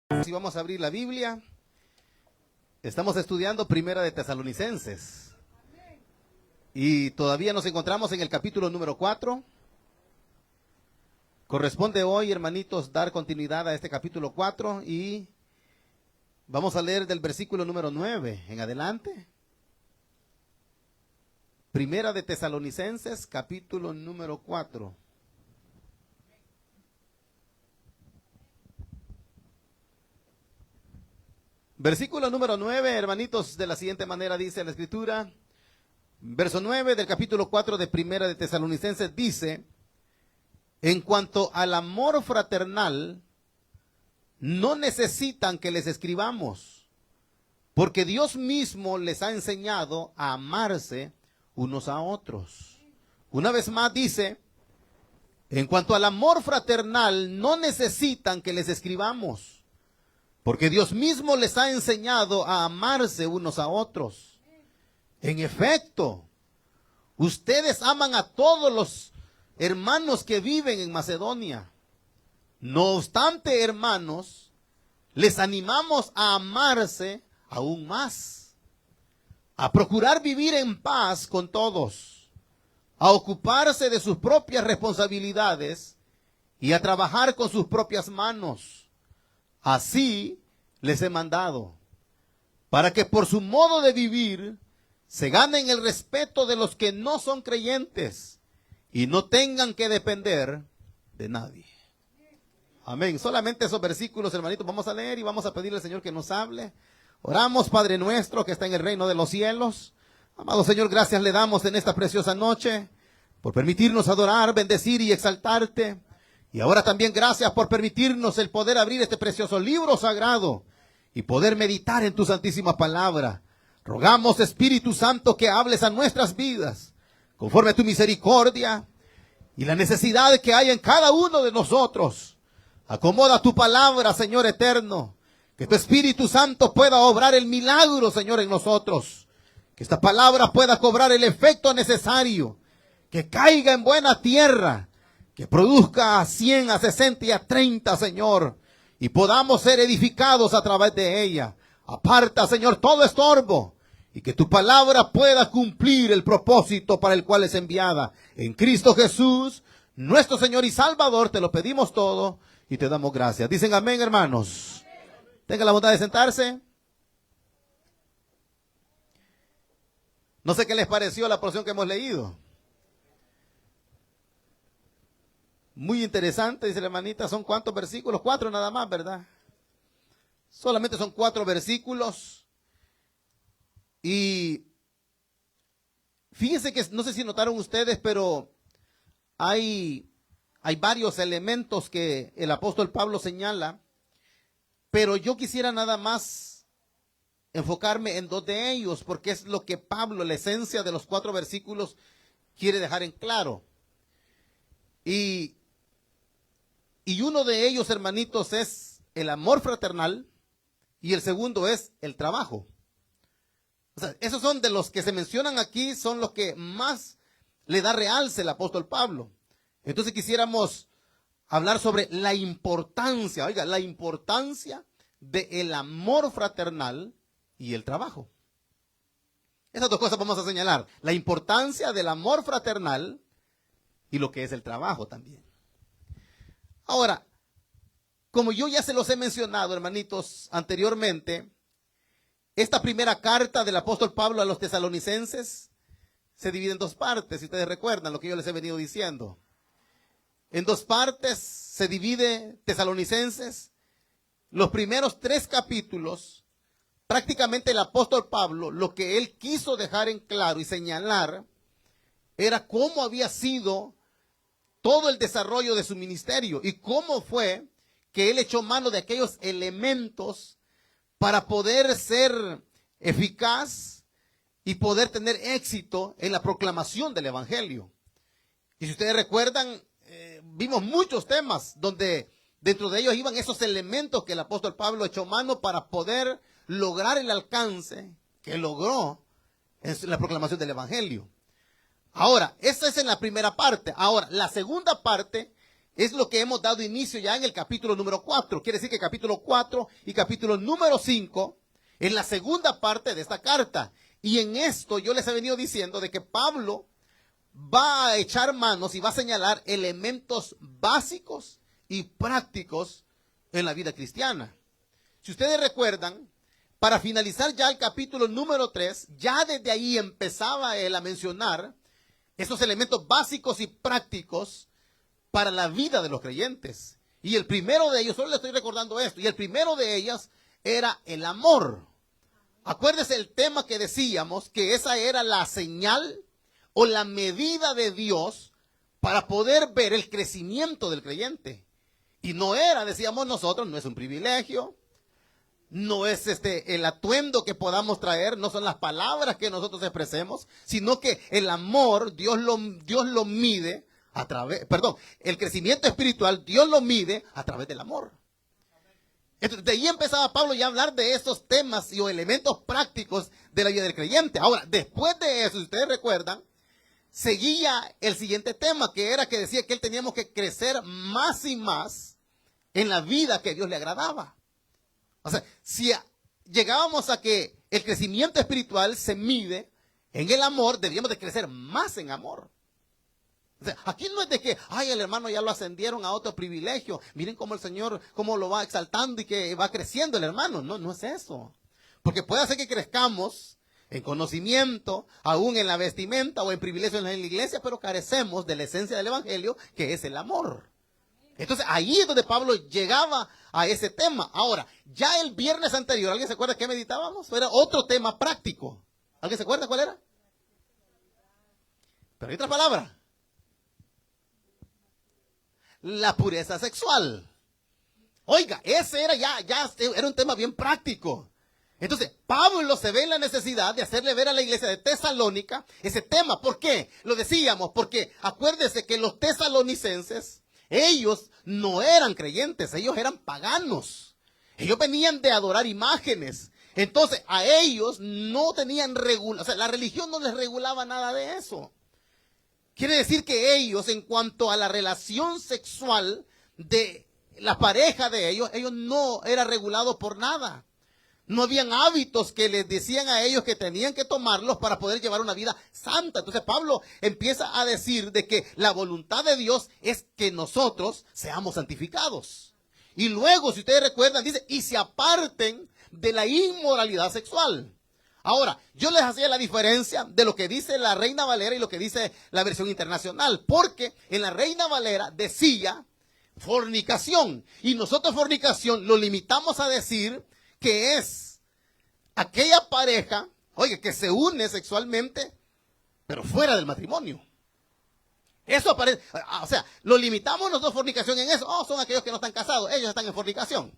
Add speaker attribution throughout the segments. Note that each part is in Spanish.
Speaker 1: Si vamos a abrir la Biblia, estamos estudiando Primera de Tesalonicenses y todavía nos encontramos en el capítulo número 4. Corresponde hoy, hermanitos, dar continuidad a este capítulo 4 y vamos a leer del versículo número 9 en adelante. Primera de Tesalonicenses, capítulo número 4. Versículo número 9, hermanitos, de la siguiente manera dice la Escritura. Verso 9 del capítulo 4 de Primera de Tesalonicenses dice: en cuanto al amor fraternal, no necesitan que les escribamos, porque Dios mismo les ha enseñado a amarse unos a otros. Una vez más dice: en cuanto al amor fraternal, no necesitan que les escribamos, porque Dios mismo les ha enseñado a amarse unos a otros. En efecto, ustedes aman a todos los hermanos que viven en Macedonia. No obstante, hermanos, les animamos a amarse aún más, a procurar vivir en paz con todos, a ocuparse de sus propias responsabilidades y a trabajar con sus propias manos. Así les he mandado, para que por su modo de vivir se ganen el respeto de los que no son creyentes y no tengan que depender de nadie. Amén. Solamente esos versículos, hermanitos, vamos a leer y vamos a pedirle al Señor que nos hable. Oramos, Padre nuestro que está en el reino de los cielos. Amado Señor, gracias le damos en esta preciosa noche por permitirnos adorar, bendecir y exaltarte. Y ahora también gracias por permitirnos el poder abrir este precioso libro sagrado y poder meditar en tu santísima palabra. Rogamos, Espíritu Santo, que hables a nuestras vidas conforme a tu misericordia y la necesidad que hay en cada uno de nosotros. Acomoda tu palabra, Señor eterno, que tu Espíritu Santo pueda obrar el milagro, Señor, en nosotros. Que esta palabra pueda cobrar el efecto necesario, que caiga en buena tierra, que produzca a 100, a 60 y a 30, Señor, y podamos ser edificados a través de ella. Aparta, Señor, todo estorbo, y que tu palabra pueda cumplir el propósito para el cual es enviada. En Cristo Jesús, nuestro Señor y Salvador, te lo pedimos todo y te damos gracias. Dicen amén, hermanos. Tenga la bondad de sentarse. No sé qué les pareció la porción que hemos leído. Muy interesante, dice la hermanita. ¿Son cuántos versículos? 4 nada más, ¿verdad? Solamente son 4 versículos. Y fíjense que, no sé si notaron ustedes, pero hay varios elementos que el apóstol Pablo señala. Pero yo quisiera nada más enfocarme en 2 de ellos, porque es lo que Pablo, la esencia de los 4 versículos, quiere dejar en claro. Y uno de ellos, hermanitos, es el amor fraternal y el segundo es el trabajo. O sea, esos son de los que se mencionan aquí, son los que más le da realce el apóstol Pablo. Entonces quisiéramos hablar sobre la importancia, oiga, la importancia del amor fraternal y el trabajo. Esas 2 cosas vamos a señalar, la importancia del amor fraternal y lo que es el trabajo también. Ahora, como yo ya se los he mencionado, hermanitos, anteriormente, esta primera carta del apóstol Pablo a los tesalonicenses se divide en 2 partes, si ustedes recuerdan lo que yo les he venido diciendo. En 2 partes se divide Tesalonicenses. Los primeros 3 capítulos, prácticamente el apóstol Pablo, lo que él quiso dejar en claro y señalar, era cómo había sido todo el desarrollo de su ministerio y cómo fue que él echó mano de aquellos elementos para poder ser eficaz y poder tener éxito en la proclamación del evangelio. Y si ustedes recuerdan, vimos muchos temas donde dentro de ellos iban esos elementos que el apóstol Pablo echó mano para poder lograr el alcance que logró en la proclamación del evangelio. Ahora, esa es en la primera parte. Ahora, la segunda parte es lo que hemos dado inicio ya en el capítulo número 4. Quiere decir que capítulo 4 y capítulo número 5 es la segunda parte de esta carta. Y en esto yo les he venido diciendo de que Pablo va a echar manos y va a señalar elementos básicos y prácticos en la vida cristiana. Si ustedes recuerdan, para finalizar ya el capítulo número 3, ya desde ahí empezaba él a mencionar esos elementos básicos y prácticos para la vida de los creyentes. Y el primero de ellos, solo le estoy recordando esto, y el primero de ellas era el amor. Acuérdese el tema que decíamos, que esa era la señal o la medida de Dios para poder ver el crecimiento del creyente. Y no era, decíamos nosotros, no es un privilegio, no es el atuendo que podamos traer, no son las palabras que nosotros expresemos, sino que el amor, Dios lo mide a través, el crecimiento espiritual, Dios lo mide a través del amor. Entonces, de ahí empezaba Pablo ya a hablar de esos temas y o elementos prácticos de la vida del creyente. Ahora, después de eso, si ustedes recuerdan, seguía el siguiente tema, que era que decía que él teníamos que crecer más y más en la vida que Dios le agradaba. O sea, si llegábamos a que el crecimiento espiritual se mide en el amor, debíamos de crecer más en amor. O sea, aquí no es de que, ay, el hermano ya lo ascendieron a otro privilegio. Miren cómo el Señor, cómo lo va exaltando y que va creciendo el hermano. No, no es eso. Porque puede hacer que crezcamos en conocimiento, aún en la vestimenta o en privilegios en la iglesia, pero carecemos de la esencia del evangelio, que es el amor. Entonces, ahí es donde Pablo llegaba a ese tema. Ahora, ya el viernes anterior, ¿alguien se acuerda qué meditábamos? Era otro tema práctico. ¿Alguien se acuerda cuál era? Pero hay otra palabra. La pureza sexual. Oiga, ese era era un tema bien práctico. Entonces, Pablo se ve en la necesidad de hacerle ver a la iglesia de Tesalónica ese tema. ¿Por qué? Lo decíamos, porque acuérdese que los tesalonicenses, ellos no eran creyentes, ellos eran paganos. Ellos venían de adorar imágenes. Entonces, a ellos no tenían la religión no les regulaba nada de eso. Quiere decir que ellos, en cuanto a la relación sexual de la pareja de ellos no era regulado por nada. No habían hábitos que les decían a ellos que tenían que tomarlos para poder llevar una vida santa. Entonces Pablo empieza a decir de que la voluntad de Dios es que nosotros seamos santificados. Y luego, si ustedes recuerdan, dice, y se aparten de la inmoralidad sexual. Ahora, yo les hacía la diferencia de lo que dice la Reina Valera y lo que dice la versión internacional, porque en la Reina Valera decía fornicación, y nosotros fornicación lo limitamos a decir que es aquella pareja, oye, que se une sexualmente, pero fuera del matrimonio. Eso aparece, o sea, lo limitamos nosotros fornicación en eso. Oh, son aquellos que no están casados, ellos están en fornicación.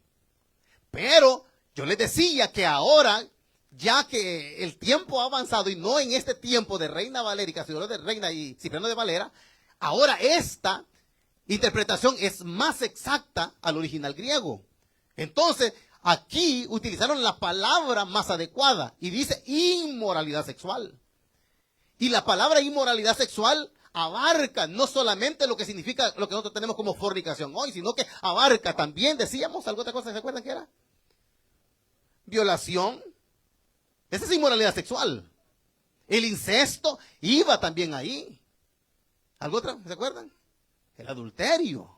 Speaker 1: Pero yo les decía que ahora, ya que el tiempo ha avanzado y no en este tiempo de Reina Valera y Casidoro de Reina y Cipriano de Valera, ahora esta interpretación es más exacta al original griego. Entonces, aquí utilizaron la palabra más adecuada y dice inmoralidad sexual. Y la palabra inmoralidad sexual abarca no solamente lo que significa lo que nosotros tenemos como fornicación hoy, sino que abarca también, decíamos, ¿alguna otra cosa se acuerdan que era? Violación. Esa es inmoralidad sexual. El incesto iba también ahí. ¿Algo otra? ¿Se acuerdan? El adulterio.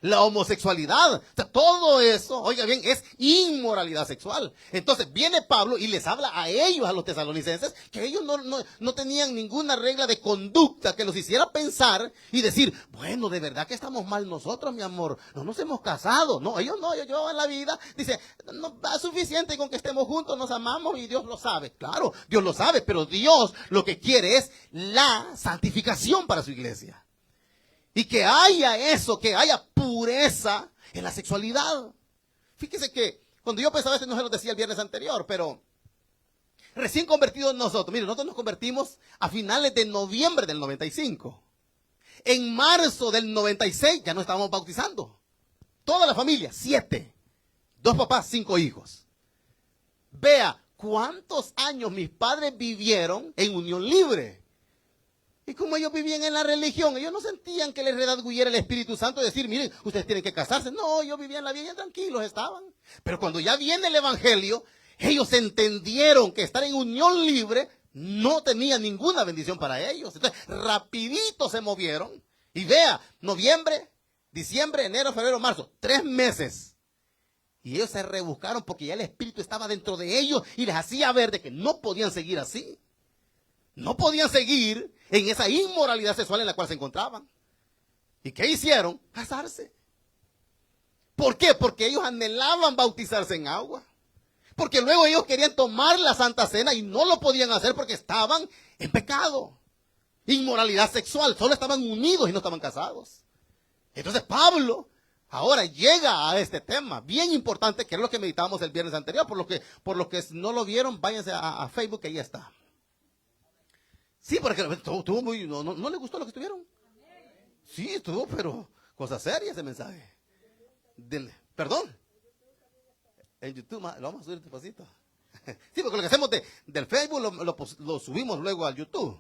Speaker 1: La homosexualidad. O sea, todo eso, oiga bien, es inmoralidad sexual. Entonces viene Pablo y les habla a ellos, a los tesalonicenses, que ellos no tenían ninguna regla de conducta que los hiciera pensar y decir, bueno, de verdad que estamos mal nosotros, mi amor. No nos hemos casado. No, ellos en la vida, dice, no da suficiente con que estemos juntos, nos amamos y Dios lo sabe. Claro, Dios lo sabe, pero Dios lo que quiere es la santificación para su iglesia. Y que haya eso, que haya pureza en la sexualidad. Fíjese que cuando yo pensaba esto no se lo decía el viernes anterior, pero recién convertidos nosotros, miren, nosotros nos convertimos a finales de noviembre del 95. En marzo del 96 ya nos estábamos bautizando. Toda la familia, 7. 2 papás, 5 hijos. Vea cuántos años mis padres vivieron en unión libre. Y como ellos vivían en la religión, ellos no sentían que les redarguyera el Espíritu Santo, decir, miren, ustedes tienen que casarse. No, ellos vivían la vida tranquilos, estaban. Pero cuando ya viene el Evangelio, ellos entendieron que estar en unión libre no tenía ninguna bendición para ellos. Entonces, rapidito se movieron. Y vea, noviembre, diciembre, enero, febrero, marzo, 3 meses. Y ellos se rebuscaron porque ya el Espíritu estaba dentro de ellos y les hacía ver de que no podían seguir así. No podían seguir en esa inmoralidad sexual en la cual se encontraban. ¿Y qué hicieron? Casarse. ¿Por qué? Porque ellos anhelaban bautizarse en agua. Porque luego ellos querían tomar la Santa Cena y no lo podían hacer porque estaban en pecado. Inmoralidad sexual. Solo estaban unidos y no estaban casados. Entonces Pablo ahora llega a este tema bien importante, que es lo que meditábamos el viernes anterior. Por lo que no lo vieron, váyanse a Facebook, que ahí está. Sí, porque estuvo muy, no le gustó lo que estuvieron. Sí, estuvo, pero cosa seria ese mensaje. Perdón. En YouTube lo vamos a subir despacito. Sí, porque lo que hacemos del Facebook lo subimos luego al YouTube.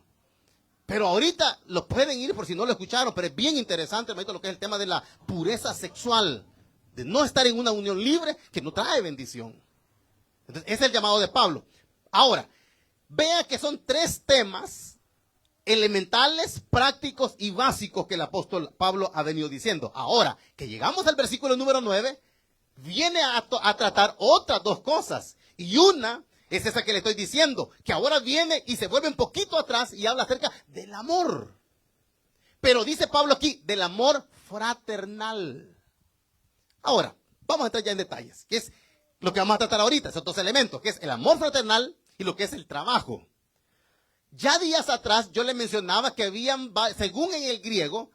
Speaker 1: Pero ahorita lo pueden ir por si no lo escucharon, pero es bien interesante, hermanito, lo que es el tema de la pureza sexual. De no estar en una unión libre que no trae bendición. Entonces, ese es el llamado de Pablo. Ahora, vea que son 3 temas elementales, prácticos y básicos que el apóstol Pablo ha venido diciendo. Ahora, que llegamos al versículo número 9, viene a tratar otras 2 cosas. Y una es esa que le estoy diciendo, que ahora viene y se vuelve un poquito atrás y habla acerca del amor. Pero dice Pablo aquí, del amor fraternal. Ahora, vamos a entrar ya en detalles, que es lo que vamos a tratar ahorita, esos 2 elementos, que es el amor fraternal y lo que es el trabajo. Ya días atrás yo le mencionaba que según en el griego,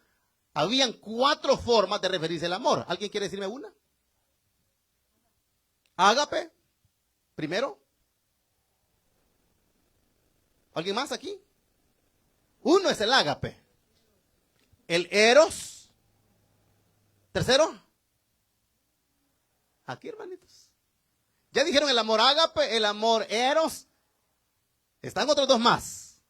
Speaker 1: habían 4 formas de referirse al amor. ¿Alguien quiere decirme una? Ágape, primero. ¿Alguien más aquí? Uno es el ágape. El eros. Tercero. Aquí, hermanitos. Ya dijeron el amor ágape, el amor eros. Están otros 2 más.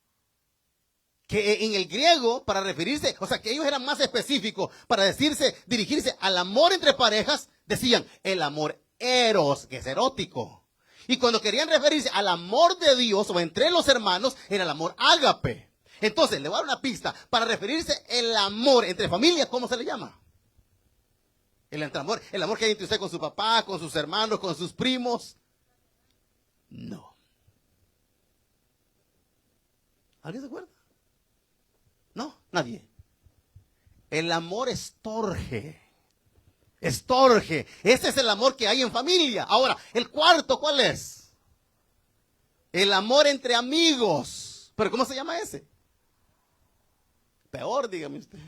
Speaker 1: Que en el griego, para referirse, o sea, que ellos eran más específicos, para dirigirse al amor entre parejas, decían el amor eros, que es erótico. Y cuando querían referirse al amor de Dios o entre los hermanos, era el amor ágape. Entonces, le voy a dar una pista. Para referirse el amor entre familias, ¿cómo se le llama? El amor que hay entre usted con su papá, con sus hermanos, con sus primos. No. ¿Alguien se acuerda? No, nadie. El amor estorge. Estorge. Ese es el amor que hay en familia. Ahora, el cuarto, ¿cuál es? El amor entre amigos. ¿Pero cómo se llama ese? Peor, dígame usted.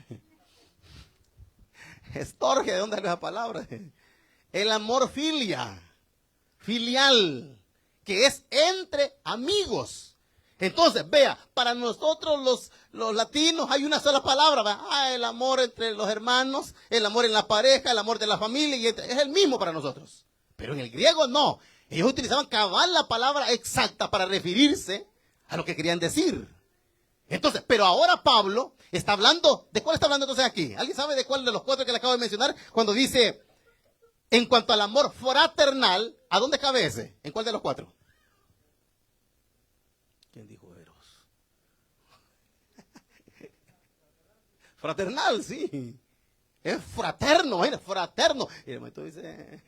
Speaker 1: Estorge, ¿de dónde sale esa palabra? El amor filial, que es entre amigos. Entonces, vea, para nosotros los latinos hay una sola palabra, ¿verdad? El amor entre los hermanos, el amor en la pareja, el amor de la familia, es el mismo para nosotros. Pero en el griego no. Ellos utilizaban cabal la palabra exacta para referirse a lo que querían decir. Entonces, pero ahora Pablo está hablando, ¿de cuál está hablando entonces aquí? ¿Alguien sabe de cuál de los 4 que le acabo de mencionar? Cuando dice, en cuanto al amor fraternal, ¿a dónde cabe ese? ¿En cuál de los 4? ¿Quién dijo eros? Fraternal, sí. Es fraterno, es fraterno. Y el maestro dice,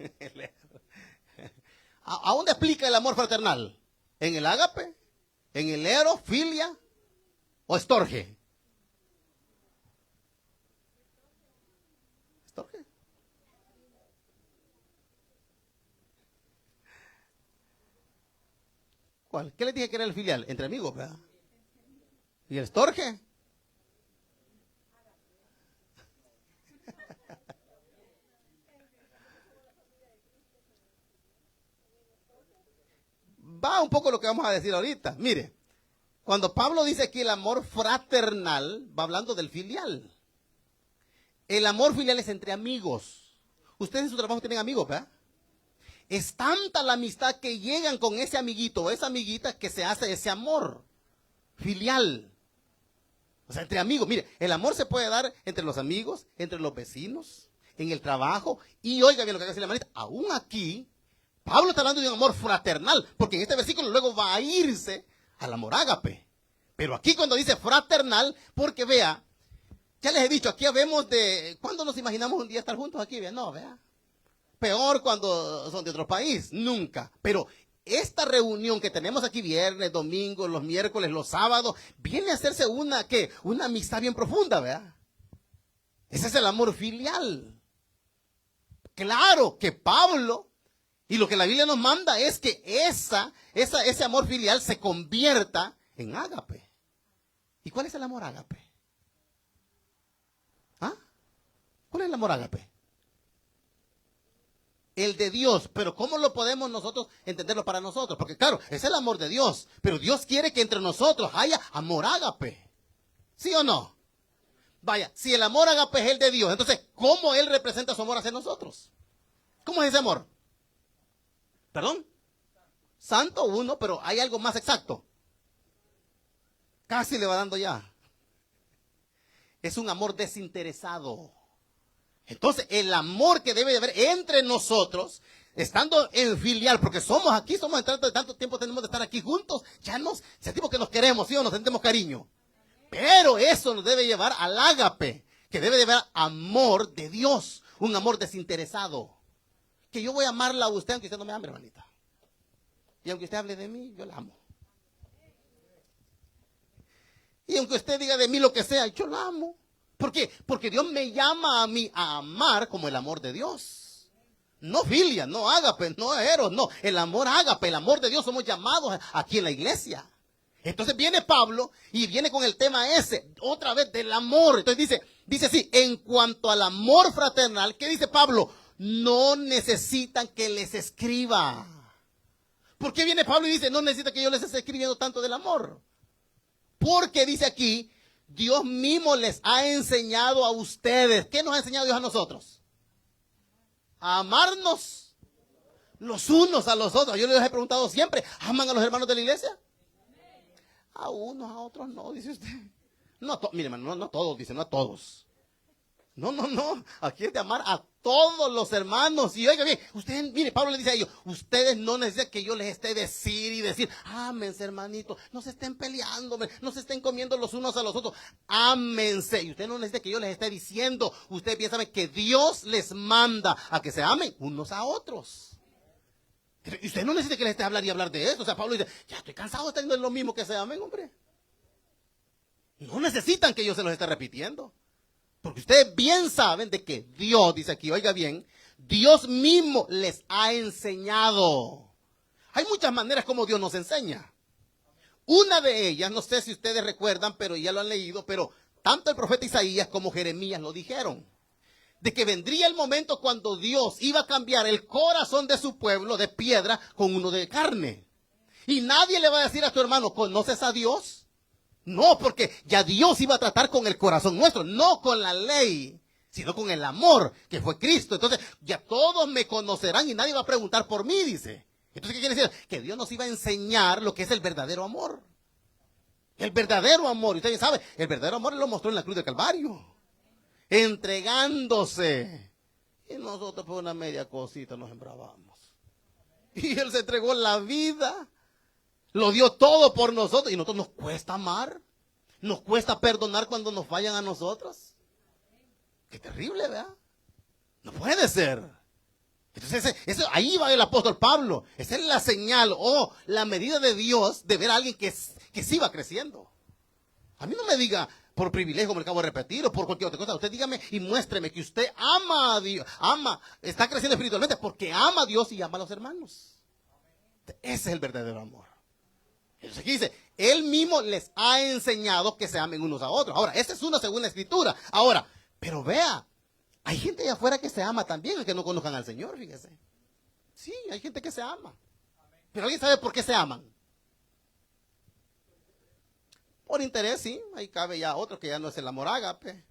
Speaker 1: ¿a dónde aplica el amor fraternal? ¿En el ágape? ¿En el eros, filia o estorge? ¿Estorge? ¿Cuál? ¿Qué les dije que era el filial? Entre amigos, ¿verdad? ¿Y el estorge? Va un poco lo que vamos a decir ahorita. Mire, cuando Pablo dice aquí el amor fraternal, va hablando del filial. El amor filial es entre amigos. Ustedes en su trabajo tienen amigos, ¿verdad? Es tanta la amistad que llegan con ese amiguito o esa amiguita que se hace ese amor filial. O sea, entre amigos. Mire, el amor se puede dar entre los amigos, entre los vecinos, en el trabajo. Y oiga bien lo que hace la hermanita. Aún aquí, Pablo está hablando de un amor fraternal. Porque en este versículo luego va a irse al amor ágape. Pero aquí cuando dice fraternal, porque vea, ya les he dicho, aquí habemos de... ¿Cuándo nos imaginamos un día estar juntos aquí? No, vea. Peor cuando son de otro país. Nunca. Pero esta reunión que tenemos aquí viernes, domingo, los miércoles, los sábados, viene a hacerse una amistad bien profunda, ¿verdad? Ese es el amor filial. Claro que Pablo, y lo que la Biblia nos manda es que ese amor filial se convierta en ágape. ¿Y cuál es el amor ágape? ¿Ah? ¿Cuál es el amor ágape? El de Dios, pero ¿cómo lo podemos nosotros entenderlo para nosotros? Porque claro, es el amor de Dios, pero Dios quiere que entre nosotros haya amor ágape. ¿Sí o no? Vaya, si el amor ágape es el de Dios, entonces, ¿cómo Él representa su amor hacia nosotros? ¿Cómo es ese amor? ¿Perdón? Santo, uno, pero hay algo más exacto. Casi le va dando ya. Es un amor desinteresado. Entonces, el amor que debe de haber entre nosotros, estando en filial, porque somos aquí, somos de tanto tiempo tenemos de estar aquí juntos, ya nos sentimos que nos queremos, ¿sí o nos sentimos cariño? Pero eso nos debe llevar al ágape, que debe de haber amor de Dios, un amor desinteresado. Que yo voy a amarla a usted aunque usted no me ame, hermanita. Y aunque usted hable de mí, yo la amo. Y aunque usted diga de mí lo que sea, yo la amo. ¿Por qué? Porque Dios me llama a mí a amar como el amor de Dios. No filia, no ágape, no eros, no. El amor ágape, el amor de Dios somos llamados aquí en la iglesia. Entonces viene Pablo y viene con el tema ese, otra vez del amor. Entonces dice así, en cuanto al amor fraternal, ¿qué dice Pablo? No necesitan que les escriba. ¿Por qué viene Pablo y dice, no necesita que yo les esté escribiendo tanto del amor? Porque dice aquí, Dios mismo les ha enseñado a ustedes. ¿Qué nos ha enseñado Dios a nosotros? A amarnos los unos a los otros. Yo les he preguntado siempre, ¿aman a los hermanos de la iglesia? A unos, a otros no, dice usted. No, mire, hermano, no todos, dice, no a todos. No. Aquí es de amar a todos los hermanos. Y oiga bien, ustedes, mire, Pablo le dice a ellos, ustedes no necesitan que yo les esté decir, ámense, hermanito, no se estén peleando, no se estén comiendo los unos a los otros, ámense. Y ustedes no necesitan que yo les esté diciendo, ustedes piensan que Dios les manda a que se amen unos a otros. Y usted no necesita que les esté hablar de eso. O sea, Pablo dice, ya estoy cansado de estar diciendo lo mismo que se amen, hombre. No necesitan que yo se los esté repitiendo. Porque ustedes bien saben de que Dios, dice aquí, oiga bien, Dios mismo les ha enseñado. Hay muchas maneras como Dios nos enseña. Una de ellas, no sé si ustedes recuerdan, pero ya lo han leído, pero tanto el profeta Isaías como Jeremías lo dijeron. De que vendría el momento cuando Dios iba a cambiar el corazón de su pueblo de piedra con uno de carne. Y nadie le va a decir a tu hermano, ¿conoces a Dios? No, porque ya Dios iba a tratar con el corazón nuestro, no con la ley, sino con el amor que fue Cristo. Entonces, ya todos me conocerán y nadie va a preguntar por mí, dice. Entonces, ¿qué quiere decir? Que Dios nos iba a enseñar lo que es el verdadero amor. El verdadero amor, y usted sabe, el verdadero amor lo mostró en la cruz del Calvario. Entregándose. Y nosotros por una media cosita nos embravamos. Y Él se entregó la vida. Lo dio todo por nosotros. Y a nosotros nos cuesta amar. Nos cuesta perdonar cuando nos fallan a nosotros. Qué terrible, ¿verdad? No puede ser. Entonces, ahí va el apóstol Pablo. Esa es la señal o la medida de Dios de ver a alguien que sí va creciendo. A mí no me diga por privilegio, como le acabo de repetir, o por cualquier otra cosa. Usted dígame y muéstreme que usted ama a Dios, está creciendo espiritualmente porque ama a Dios y ama a los hermanos. Ese es el verdadero amor. Entonces aquí dice, Él mismo les ha enseñado que se amen unos a otros. Ahora, esa es una segunda escritura. Ahora, pero vea, hay gente allá afuera que se ama también, que no conozcan al Señor, fíjese. Sí, hay gente que se ama. Pero ¿alguien sabe por qué se aman? Por interés, sí. Ahí cabe ya otro que ya no es el amor ágape.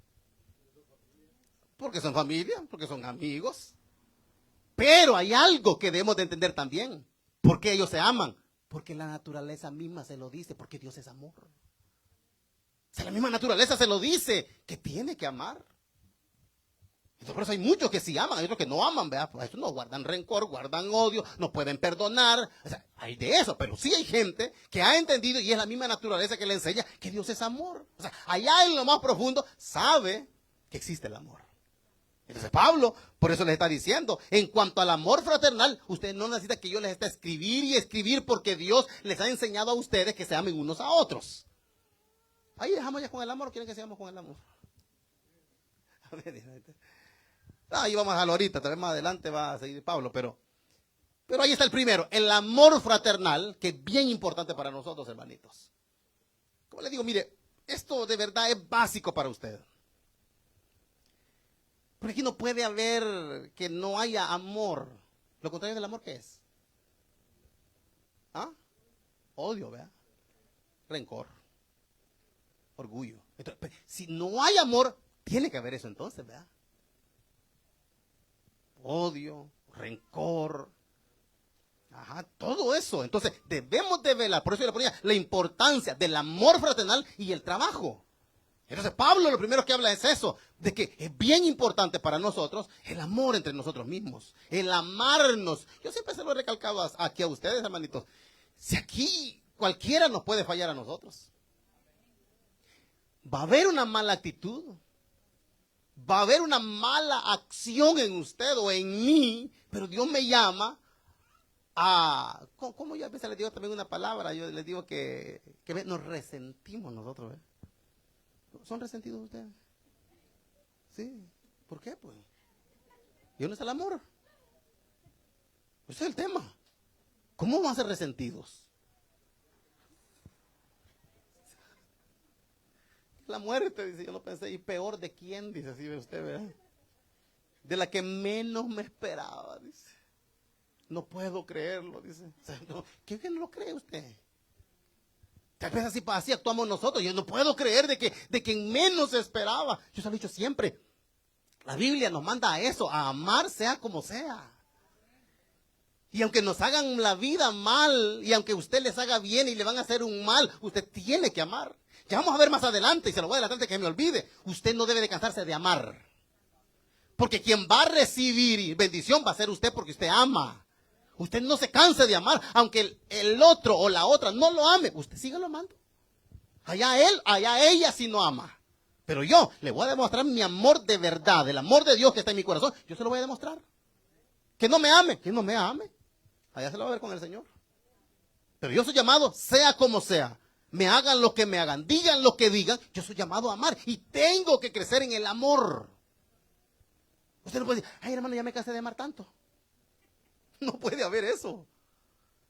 Speaker 1: Porque son familia, porque son amigos. Pero hay algo que debemos de entender también. ¿Por qué ellos se aman? Porque la naturaleza misma se lo dice, porque Dios es amor. O sea, la misma naturaleza se lo dice, que tiene que amar. Entonces, por eso hay muchos que sí aman, hay otros que no aman, ¿verdad? Pues eso no guardan rencor, guardan odio, no pueden perdonar. O sea, hay de eso, pero sí hay gente que ha entendido, y es la misma naturaleza que le enseña, que Dios es amor. O sea, allá en lo más profundo sabe que existe el amor. Entonces Pablo, por eso les está diciendo, en cuanto al amor fraternal, ustedes no necesitan que yo les esté escribir y escribir, porque Dios les ha enseñado a ustedes que se amen unos a otros. Ahí dejamos ya con el amor, ¿o quieren que sigamos con el amor? Ahí vamos a dejarlo ahorita, tal vez más adelante va a seguir Pablo, pero ahí está el primero, el amor fraternal, que es bien importante para nosotros, hermanitos. Como les digo, mire, esto de verdad es básico para usted. Porque aquí no puede haber que no haya amor. Lo contrario del amor, ¿qué es? ¿Ah? Odio, ¿verdad? Rencor, orgullo. Entonces, si no hay amor, tiene que haber eso entonces, ¿verdad? Odio, rencor, todo eso. Entonces debemos de velar, por eso yo le ponía la importancia del amor fraternal y el trabajo. Entonces Pablo lo primero que habla es eso, de que es bien importante para nosotros el amor entre nosotros mismos, el amarnos. Yo siempre se lo he recalcado aquí a ustedes, hermanitos. Si aquí cualquiera nos puede fallar a nosotros, va a haber una mala actitud, va a haber una mala acción en usted o en mí, pero Dios me llama a... ¿Cómo yo a veces les digo también una palabra? Yo les digo que nos resentimos nosotros, ¿eh? ¿Son resentidos ustedes? Sí. ¿Por qué, pues? ¿Y dónde está el amor? Ese es el tema. ¿Cómo van a ser resentidos? La muerte, dice, yo lo pensé, y peor de quién, dice, así ve usted, ¿verdad? De la que menos me esperaba, dice. No puedo creerlo, dice. O sea, ¿qué no lo cree usted? Tal vez así actuamos nosotros. Yo no puedo creer de que menos se esperaba. Yo se lo he dicho siempre. La Biblia nos manda a eso, a amar sea como sea. Y aunque nos hagan la vida mal, y aunque usted les haga bien y le van a hacer un mal, usted tiene que amar. Ya vamos a ver más adelante, y se lo voy a adelantar antes que me olvide. Usted no debe de cansarse de amar. Porque quien va a recibir bendición va a ser usted, porque usted ama. Usted no se canse de amar, aunque el otro o la otra no lo ame. Usted sígalo amando. Allá él, allá ella si no ama. Pero yo le voy a demostrar mi amor de verdad, el amor de Dios que está en mi corazón. Yo se lo voy a demostrar. Que no me ame, que no me ame. Allá se lo va a ver con el Señor. Pero yo soy llamado, sea como sea. Me hagan lo que me hagan, digan lo que digan. Yo soy llamado a amar y tengo que crecer en el amor. Usted no puede decir, ay hermano, ya me cansé de amar tanto. No puede haber eso.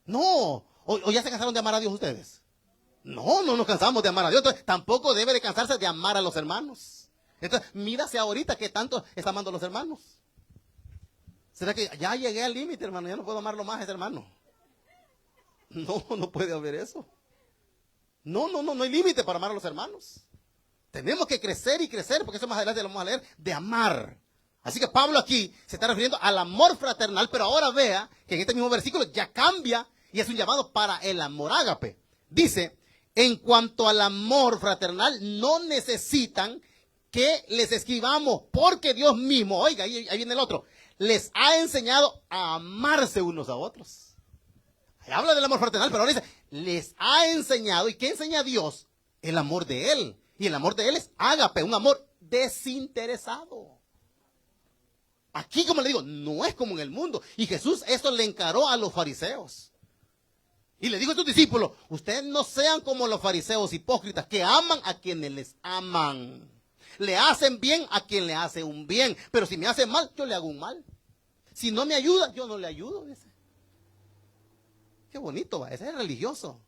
Speaker 1: No. ¿O ya se cansaron de amar a Dios ustedes? No nos cansamos de amar a Dios. Entonces, tampoco debe de cansarse de amar a los hermanos. Entonces, mírase ahorita que tanto está amando a los hermanos. ¿Será que ya llegué al límite, hermano? Ya no puedo amarlo más a ese hermano. No puede haber eso. No hay límite para amar a los hermanos. Tenemos que crecer y crecer, porque eso más adelante lo vamos a leer, de amar. Así que Pablo aquí se está refiriendo al amor fraternal, pero ahora vea que en este mismo versículo ya cambia y es un llamado para el amor ágape. Dice, en cuanto al amor fraternal, no necesitan que les escribamos, porque Dios mismo, oiga, ahí viene el otro, les ha enseñado a amarse unos a otros. Ahí habla del amor fraternal, pero ahora dice, les ha enseñado, ¿y qué enseña Dios? El amor de Él. Y el amor de Él es ágape, un amor desinteresado. Aquí, como le digo, no es como en el mundo. Y Jesús eso le encaró a los fariseos. Y le dijo a sus discípulos, ustedes no sean como los fariseos hipócritas, que aman a quienes les aman. Le hacen bien a quien le hace un bien. Pero si me hace mal, yo le hago un mal. Si no me ayuda, yo no le ayudo. Dice. Qué bonito, ese es religioso.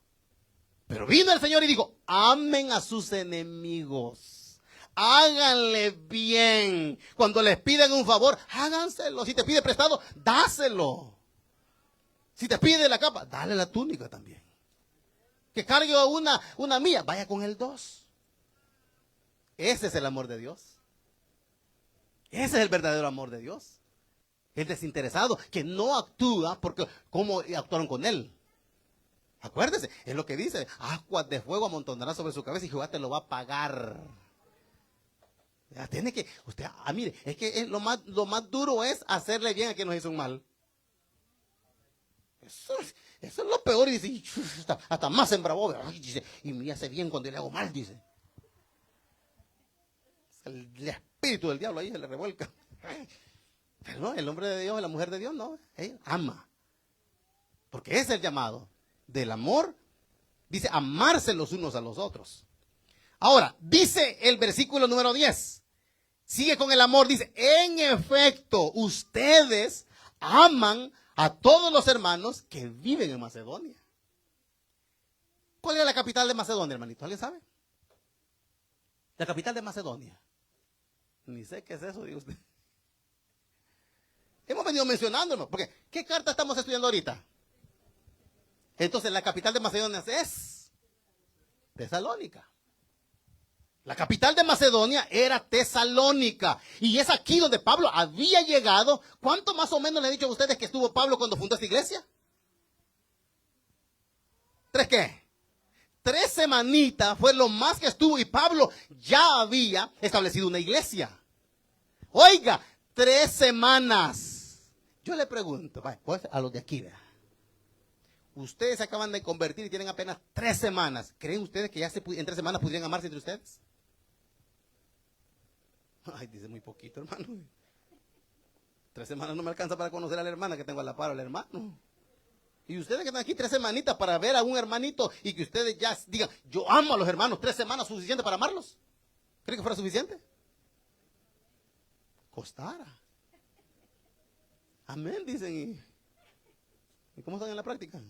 Speaker 1: Pero vino el Señor y dijo, amen a sus enemigos. Háganle bien. Cuando les piden un favor, háganselo. Si te pide prestado, dáselo. Si te pide la capa, dale la túnica también. Que cargue una mía, vaya con el 2. Ese es el amor de Dios. Ese es el verdadero amor de Dios. El desinteresado, que no actúa porque como actuaron con él. Acuérdese, es lo que dice, aguas de fuego amontonará sobre su cabeza y Jehová te lo va a pagar. Ya tiene que, usted, mire, es que lo más duro es hacerle bien a quien nos hizo un mal. Eso es lo peor, y dice, hasta más se embravó, dice, y me hace bien cuando le hago mal, dice. El espíritu del diablo ahí se le revuelca. Pero no, el hombre de Dios, la mujer de Dios, no, ella ama. Porque es el llamado del amor, dice, amarse los unos a los otros. Ahora, dice el versículo número 10, sigue con el amor, dice, en efecto, ustedes aman a todos los hermanos que viven en Macedonia. ¿Cuál es la capital de Macedonia, hermanito? ¿Alguien sabe? La capital de Macedonia. Ni sé qué es eso, dice usted. Hemos venido mencionándolo, porque ¿qué carta estamos estudiando ahorita? Entonces la capital de Macedonia es Tesalónica. La capital de Macedonia era Tesalónica. Y es aquí donde Pablo había llegado. ¿Cuánto más o menos le he dicho a ustedes que estuvo Pablo cuando fundó esta iglesia? ¿3 qué? 3 semanitas fue lo más que estuvo, y Pablo ya había establecido una iglesia. Oiga, 3 semanas. Yo le pregunto, pues a los de aquí, ¿verdad? Ustedes se acaban de convertir y tienen apenas 3 semanas. ¿Creen ustedes que ya en 3 semanas podrían amarse entre ustedes? Ay, dice muy poquito, hermano. 3 semanas no me alcanza para conocer a la hermana que tengo a la par, al hermano. Y ustedes que están aquí 3 semanitas para ver a un hermanito y que ustedes ya digan, yo amo a los hermanos, 3 semanas suficiente para amarlos. ¿Creen que fuera suficiente? Costara. Amén, dicen. ¿Y cómo están en la práctica?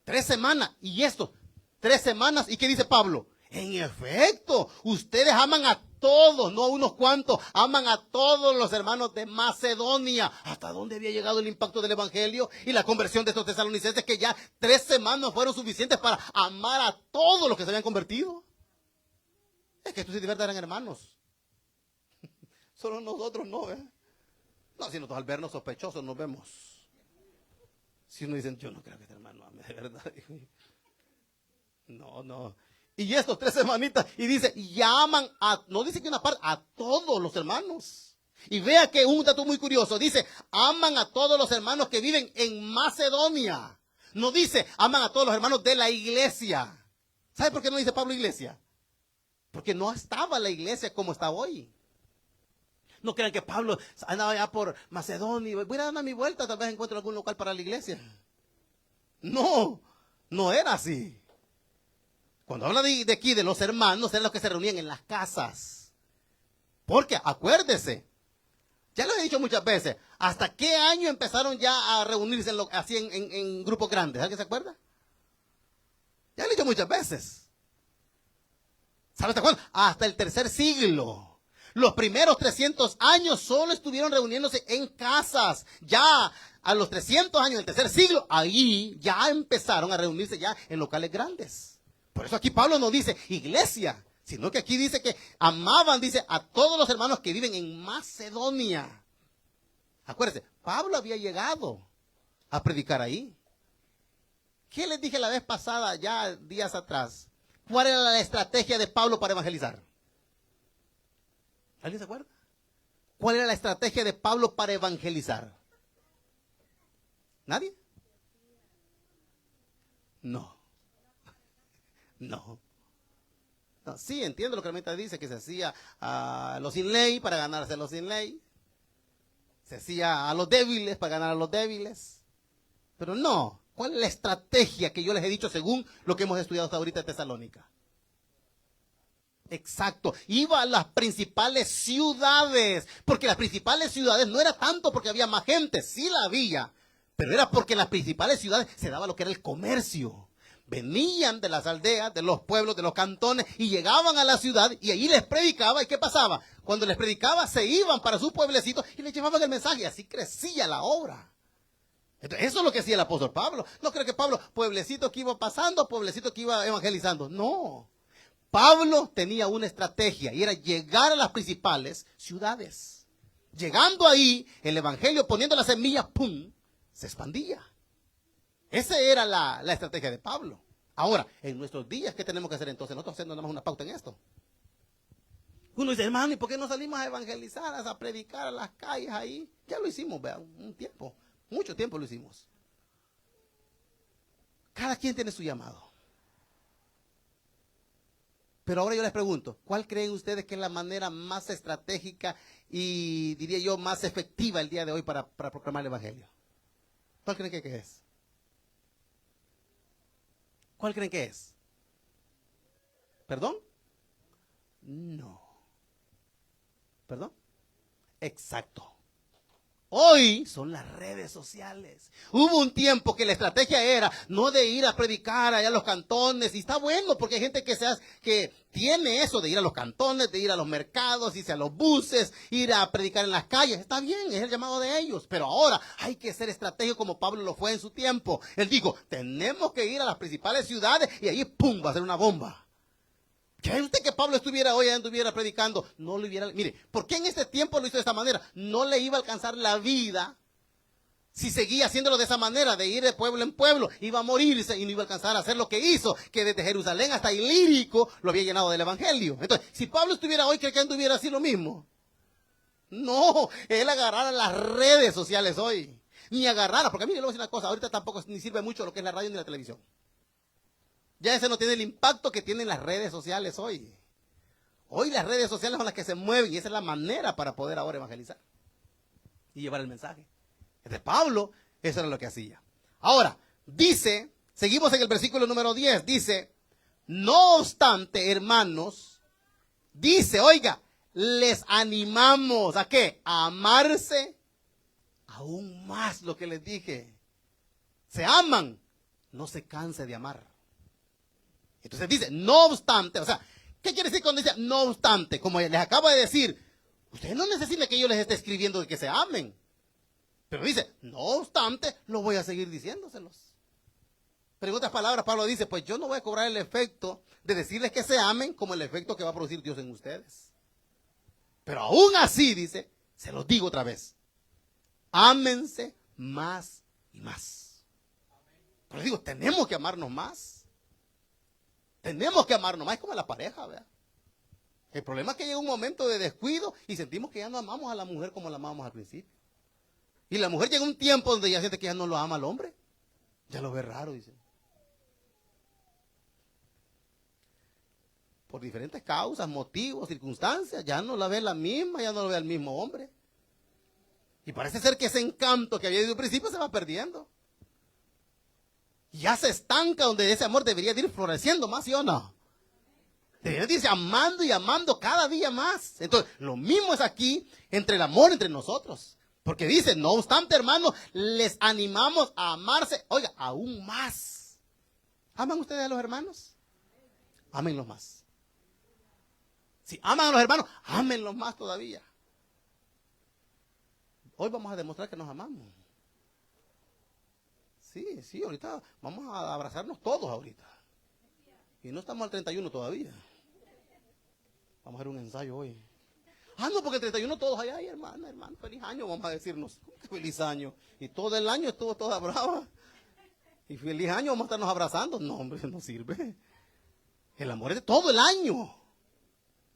Speaker 1: 3 semanas. Y esto, 3 semanas. ¿Y qué dice Pablo? En efecto, ustedes aman a todos, no a unos cuantos, aman a todos los hermanos de Macedonia. ¿Hasta dónde había llegado el impacto del evangelio y la conversión de estos tesalonicenses, que ya 3 semanas fueron suficientes para amar a todos los que se habían convertido? Es que estos sí de verdad eran hermanos. Solo nosotros no, ¿eh? No, si nosotros al vernos sospechosos nos vemos. Si uno dice, yo no creo que este hermano ame de verdad. No. Y estos 3 semanitas, y dice, llaman no dice que una parte, a todos los hermanos. Y vea que un dato muy curioso, dice, aman a todos los hermanos que viven en Macedonia. No dice, aman a todos los hermanos de la iglesia. ¿Sabe por qué no dice Pablo iglesia? Porque no estaba la iglesia como está hoy. No crean que Pablo andaba allá por Macedonia, voy a dar mi vuelta, tal vez encuentro algún local para la iglesia. No era así. Cuando habla de aquí de los hermanos, eran los que se reunían en las casas. Porque, acuérdese, ya lo he dicho muchas veces, ¿hasta qué año empezaron ya a reunirse así en grupos grandes? ¿Alguien se acuerda? Ya lo he dicho muchas veces. ¿Sabe hasta cuándo? Hasta el 3er siglo. Los primeros 300 años solo estuvieron reuniéndose en casas. Ya a los 300 años del 3er siglo, ahí ya empezaron a reunirse ya en locales grandes. Por eso aquí Pablo no dice iglesia, sino que aquí dice que amaban, dice, a todos los hermanos que viven en Macedonia. Acuérdense, Pablo había llegado a predicar ahí. ¿Qué les dije la vez pasada, ya días atrás? ¿Cuál era la estrategia de Pablo para evangelizar? ¿Alguien se acuerda? ¿Cuál era la estrategia de Pablo para evangelizar? ¿Nadie? No. Sí, entiendo lo que la hermanita dice, que se hacía a los sin ley para ganarse a los sin ley. Se hacía a los débiles para ganar a los débiles. Pero no. ¿Cuál es la estrategia que yo les he dicho según lo que hemos estudiado hasta ahorita en Tesalónica? Exacto, iba a las principales ciudades, porque las principales ciudades no era tanto porque había más gente, sí la había, pero era porque en las principales ciudades se daba lo que era el comercio. Venían de las aldeas, de los pueblos, de los cantones, y llegaban a la ciudad, y allí les predicaba. ¿Y qué pasaba? Cuando les predicaba, se iban para sus pueblecitos y les llevaban el mensaje, y así crecía la obra. Entonces, eso es lo que hacía el apóstol Pablo. No creo que Pablo, pueblecito que iba pasando, pueblecito que iba evangelizando. No. Pablo tenía una estrategia, y era llegar a las principales ciudades. Llegando ahí, el evangelio, poniendo la semilla, ¡pum!, se expandía. Esa era la estrategia de Pablo. Ahora, en nuestros días, ¿qué tenemos que hacer entonces? Nosotros haciendo nada más una pauta en esto. Uno dice, hermano, ¿y por qué no salimos a evangelizar, a predicar a las calles ahí? Ya lo hicimos, vean, un tiempo, mucho tiempo lo hicimos. Cada quien tiene su llamado. Pero ahora yo les pregunto, ¿cuál creen ustedes que es la manera más estratégica y diría yo más efectiva el día de hoy para proclamar el evangelio? ¿Cuál creen que es? ¿Cuál creen que es? ¿Perdón? No. ¿Perdón? Exacto. Hoy son las redes sociales. Hubo un tiempo que la estrategia era no de ir a predicar allá a los cantones, y está bueno porque hay gente que tiene eso de ir a los cantones, de ir a los mercados, irse a los buses, ir a predicar en las calles. Está bien, es el llamado de ellos, pero ahora hay que ser estratégico como Pablo lo fue en su tiempo. Él dijo, tenemos que ir a las principales ciudades y ahí ¡pum! Va a ser una bomba. ¿Cree usted que Pablo anduviera predicando? No lo hubiera. Mire, ¿por qué en este tiempo lo hizo de esta manera? No le iba a alcanzar la vida si seguía haciéndolo de esa manera, de ir de pueblo en pueblo. Iba a morirse y no iba a alcanzar a hacer lo que hizo, que desde Jerusalén hasta Ilírico lo había llenado del evangelio. Entonces, si Pablo estuviera hoy, ¿cree que anduviera así lo mismo? No, él agarrara las redes sociales hoy. Ni agarrara, porque a mí le voy a decir una cosa, ahorita tampoco ni sirve mucho lo que es la radio ni la televisión. Ya ese no tiene el impacto que tienen las redes sociales hoy. Hoy las redes sociales son las que se mueven y esa es la manera para poder ahora evangelizar y llevar el mensaje. De Pablo, eso era lo que hacía. Ahora, dice, seguimos en el versículo número 10, dice, no obstante, hermanos, dice, oiga, les animamos, ¿a qué? A amarse aún más, lo que les dije. Se aman, no se canse de amar. Entonces dice, no obstante, o sea, ¿qué quiere decir cuando dice no obstante? Como les acabo de decir, ustedes no necesitan que yo les esté escribiendo de que se amen. Pero dice, no obstante, lo voy a seguir diciéndoselos. Pero en otras palabras, Pablo dice, pues yo no voy a cobrar el efecto de decirles que se amen como el efecto que va a producir Dios en ustedes. Pero aún así, dice, se los digo otra vez, ámense más y más. Pero digo, tenemos que amarnos más. Tenemos que amarnos más, es como la pareja, ¿verdad? El problema es que llega un momento de descuido y sentimos que ya no amamos a la mujer como la amábamos al principio. Y la mujer llega un tiempo donde ya siente que ya no lo ama al hombre. Ya lo ve raro, dice. Por diferentes causas, motivos, circunstancias, ya no la ve la misma, ya no lo ve al mismo hombre. Y parece ser que ese encanto que había desde un principio se va perdiendo. Ya se estanca donde ese amor debería de ir floreciendo más, ¿sí o no? Debería de irse amando y amando cada día más. Entonces, lo mismo es aquí entre el amor entre nosotros. Porque dice, no obstante, hermanos, les animamos a amarse, oiga, aún más. ¿Aman ustedes a los hermanos? Ámenlos más. Si aman a los hermanos, ámenlos más todavía. Hoy vamos a demostrar que nos amamos. Sí, ahorita vamos a abrazarnos todos ahorita. Y no estamos al 31 todavía. Vamos a hacer un ensayo hoy. No, porque el 31 todos allá, ay, hermano, feliz año, vamos a decirnos. Feliz año. Y todo el año estuvo toda brava. Y feliz año, vamos a estarnos abrazando. No, hombre, no sirve. El amor es de todo el año.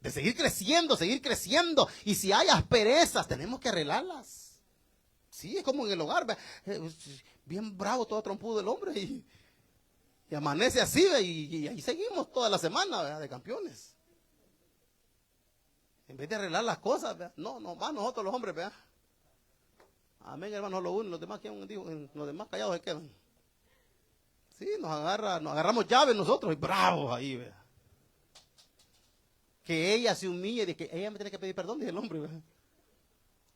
Speaker 1: De seguir creciendo, seguir creciendo. Y si hay asperezas, tenemos que arreglarlas. Sí, es como en el hogar, bien bravo, todo trompudo el hombre y amanece así, y ahí seguimos toda la semana, ¿verdad? De campeones. En vez de arreglar las cosas, ¿verdad? No, más nosotros los hombres, ¿verdad? Amén, hermanos, lo uno, los demás, los demás callados se quedan. Sí, nos agarramos llaves nosotros y bravos ahí, ¿verdad? Que ella se humille, de que ella me tiene que pedir perdón, dice el hombre, ¿verdad?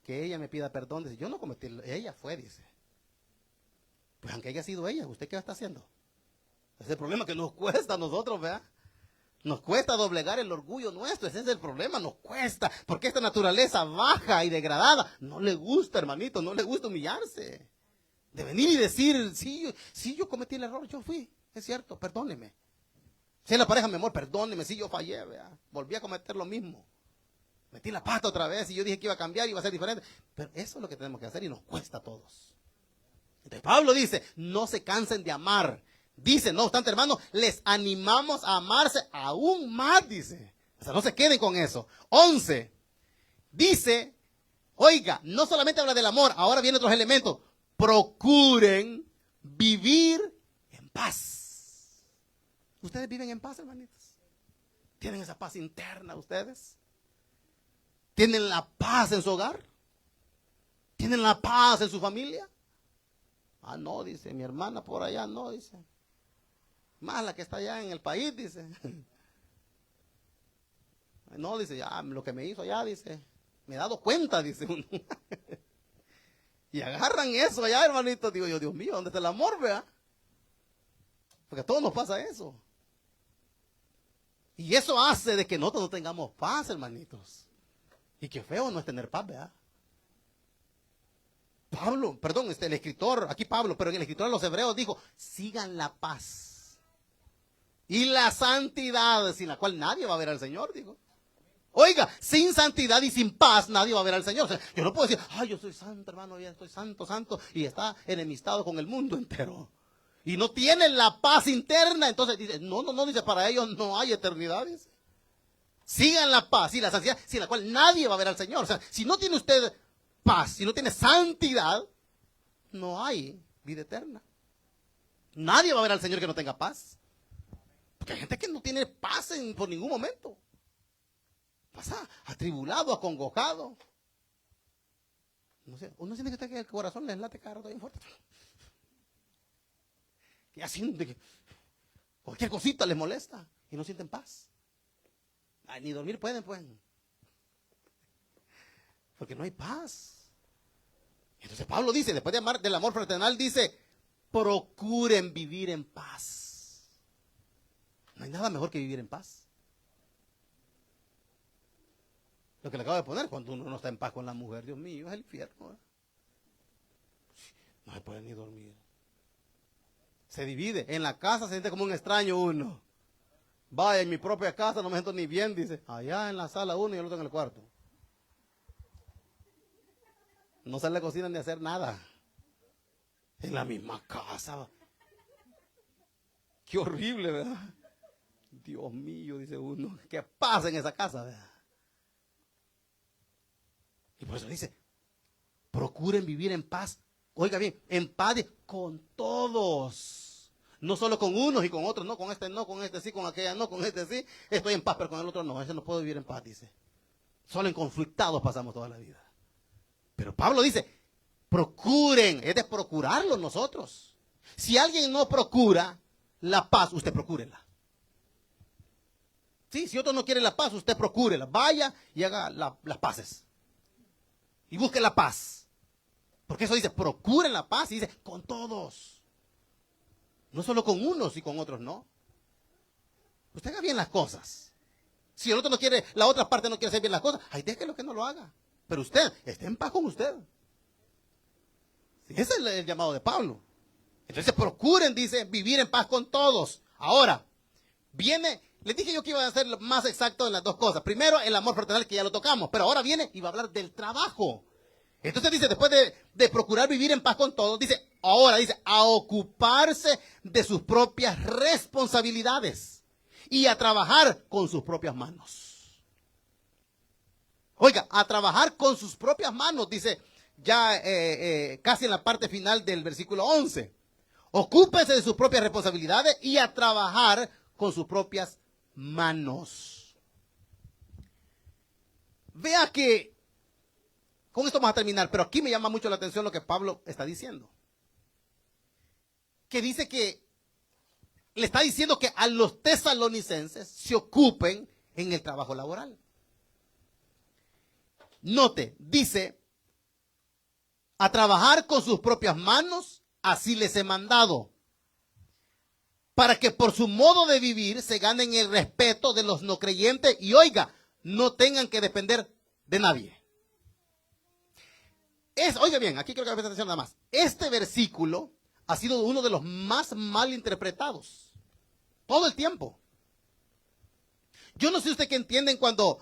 Speaker 1: Que ella me pida perdón, dice, yo no cometí, ella fue, dice. Pues aunque haya sido ella, ¿usted qué está haciendo? Ese es el problema que nos cuesta a nosotros, ¿verdad? Nos cuesta doblegar el orgullo nuestro, ese es el problema, nos cuesta, porque esta naturaleza baja y degradada no le gusta, hermanito, no le gusta humillarse. De venir y decir, sí, yo cometí el error, yo fui, es cierto, perdóneme. Si es la pareja, mi amor, perdóneme, sí, yo fallé, ¿verdad? Volví a cometer lo mismo. Metí la pata otra vez y yo dije que iba a cambiar, iba a ser diferente. Pero eso es lo que tenemos que hacer y nos cuesta a todos. Entonces Pablo dice, no se cansen de amar. Dice, no obstante, hermanos, les animamos a amarse aún más, dice. O sea, no se queden con eso. 11. Dice, oiga, no solamente habla del amor, ahora vienen otros elementos. Procuren vivir en paz. ¿Ustedes viven en paz, hermanitos? ¿Tienen esa paz interna ustedes? ¿Tienen la paz en su hogar? ¿Tienen la paz en su familia? Ah, no, dice, mi hermana por allá, no, dice. Más la que está allá en el país, dice. No, dice, ya, lo que me hizo allá, dice, me he dado cuenta, dice uno. Y agarran eso allá, hermanito. Digo yo, Dios mío, ¿dónde está el amor, vea? Porque a todos nos pasa eso. Y eso hace de que nosotros no tengamos paz, hermanitos. Y qué feo no es tener paz, vea. Pablo, perdón, el escritor, aquí Pablo, pero el escritor de los Hebreos dijo, sigan la paz y la santidad, sin la cual nadie va a ver al Señor, digo. Oiga, sin santidad y sin paz nadie va a ver al Señor. O sea, yo no puedo decir, ay, yo soy santo, hermano, ya estoy santo, santo, y está enemistado con el mundo entero. Y no tiene la paz interna, entonces dice, no, dice, para ellos no hay eternidad, dice. Sigan la paz y la santidad, sin la cual nadie va a ver al Señor. O sea, si no tiene usted paz, si no tiene santidad, no hay vida eterna. Nadie va a ver al Señor que no tenga paz. Porque hay gente que no tiene paz por ningún momento. Pasa atribulado, acongojado. No sé, uno siente que usted que el corazón les late cada rato bien fuerte. Que ya siente que cualquier cosita les molesta y no sienten paz. Ay, ni dormir pueden, pues. Porque no hay paz. Entonces Pablo dice, después de amar del amor fraternal, dice, procuren vivir en paz. No hay nada mejor que vivir en paz. Lo que le acabo de poner, cuando uno no está en paz con la mujer, Dios mío, es el infierno. No se puede ni dormir. Se divide. En la casa se siente como un extraño uno. Vaya, en mi propia casa no me siento ni bien, dice. Allá en la sala uno y el otro en el cuarto. No sale a la cocina ni a hacer nada. En la misma casa. Qué horrible, ¿verdad? Dios mío, dice uno. ¿Qué pasa en esa casa, verdad? Y por eso dice, procuren vivir en paz. Oiga bien, en paz con todos. No solo con unos y con otros, no, con este sí, con aquella no, con este sí. Estoy en paz, pero con el otro no, ese no puedo vivir en paz, dice. Solo en conflictados pasamos toda la vida. Pero Pablo dice, procuren, es de procurarlo nosotros. Si alguien no procura la paz, usted procúrela. Sí, si otro no quiere la paz, usted procúrela. Vaya y haga las paces. Y busque la paz. Porque eso dice, procuren la paz. Y dice, con todos. No solo con unos y con otros, no. Usted haga bien las cosas. Si el otro no quiere, la otra parte no quiere hacer bien las cosas, ay, déjelo que no lo haga. Pero usted, esté en paz con usted. Ese es el llamado de Pablo. Entonces procuren, dice, vivir en paz con todos. Ahora, viene, les dije yo que iba a ser más exacto en las dos cosas. Primero, el amor fraternal, que ya lo tocamos, pero ahora viene y va a hablar del trabajo. Entonces dice, después de procurar vivir en paz con todos, dice, ahora dice, a ocuparse de sus propias responsabilidades y a trabajar con sus propias manos. Oiga, a trabajar con sus propias manos, dice ya casi en la parte final del versículo 11. Ocúpense de sus propias responsabilidades y a trabajar con sus propias manos. Vea que, con esto vamos a terminar, pero aquí me llama mucho la atención lo que Pablo está diciendo. Que dice que, le está diciendo que a los tesalonicenses se ocupen en el trabajo laboral. Note, dice, a trabajar con sus propias manos, así les he mandado, para que por su modo de vivir se ganen el respeto de los no creyentes y, oiga, no tengan que depender de nadie. Oiga bien, aquí quiero que me presten atención nada más. Este versículo ha sido uno de los más mal interpretados todo el tiempo. Yo no sé usted qué entienden cuando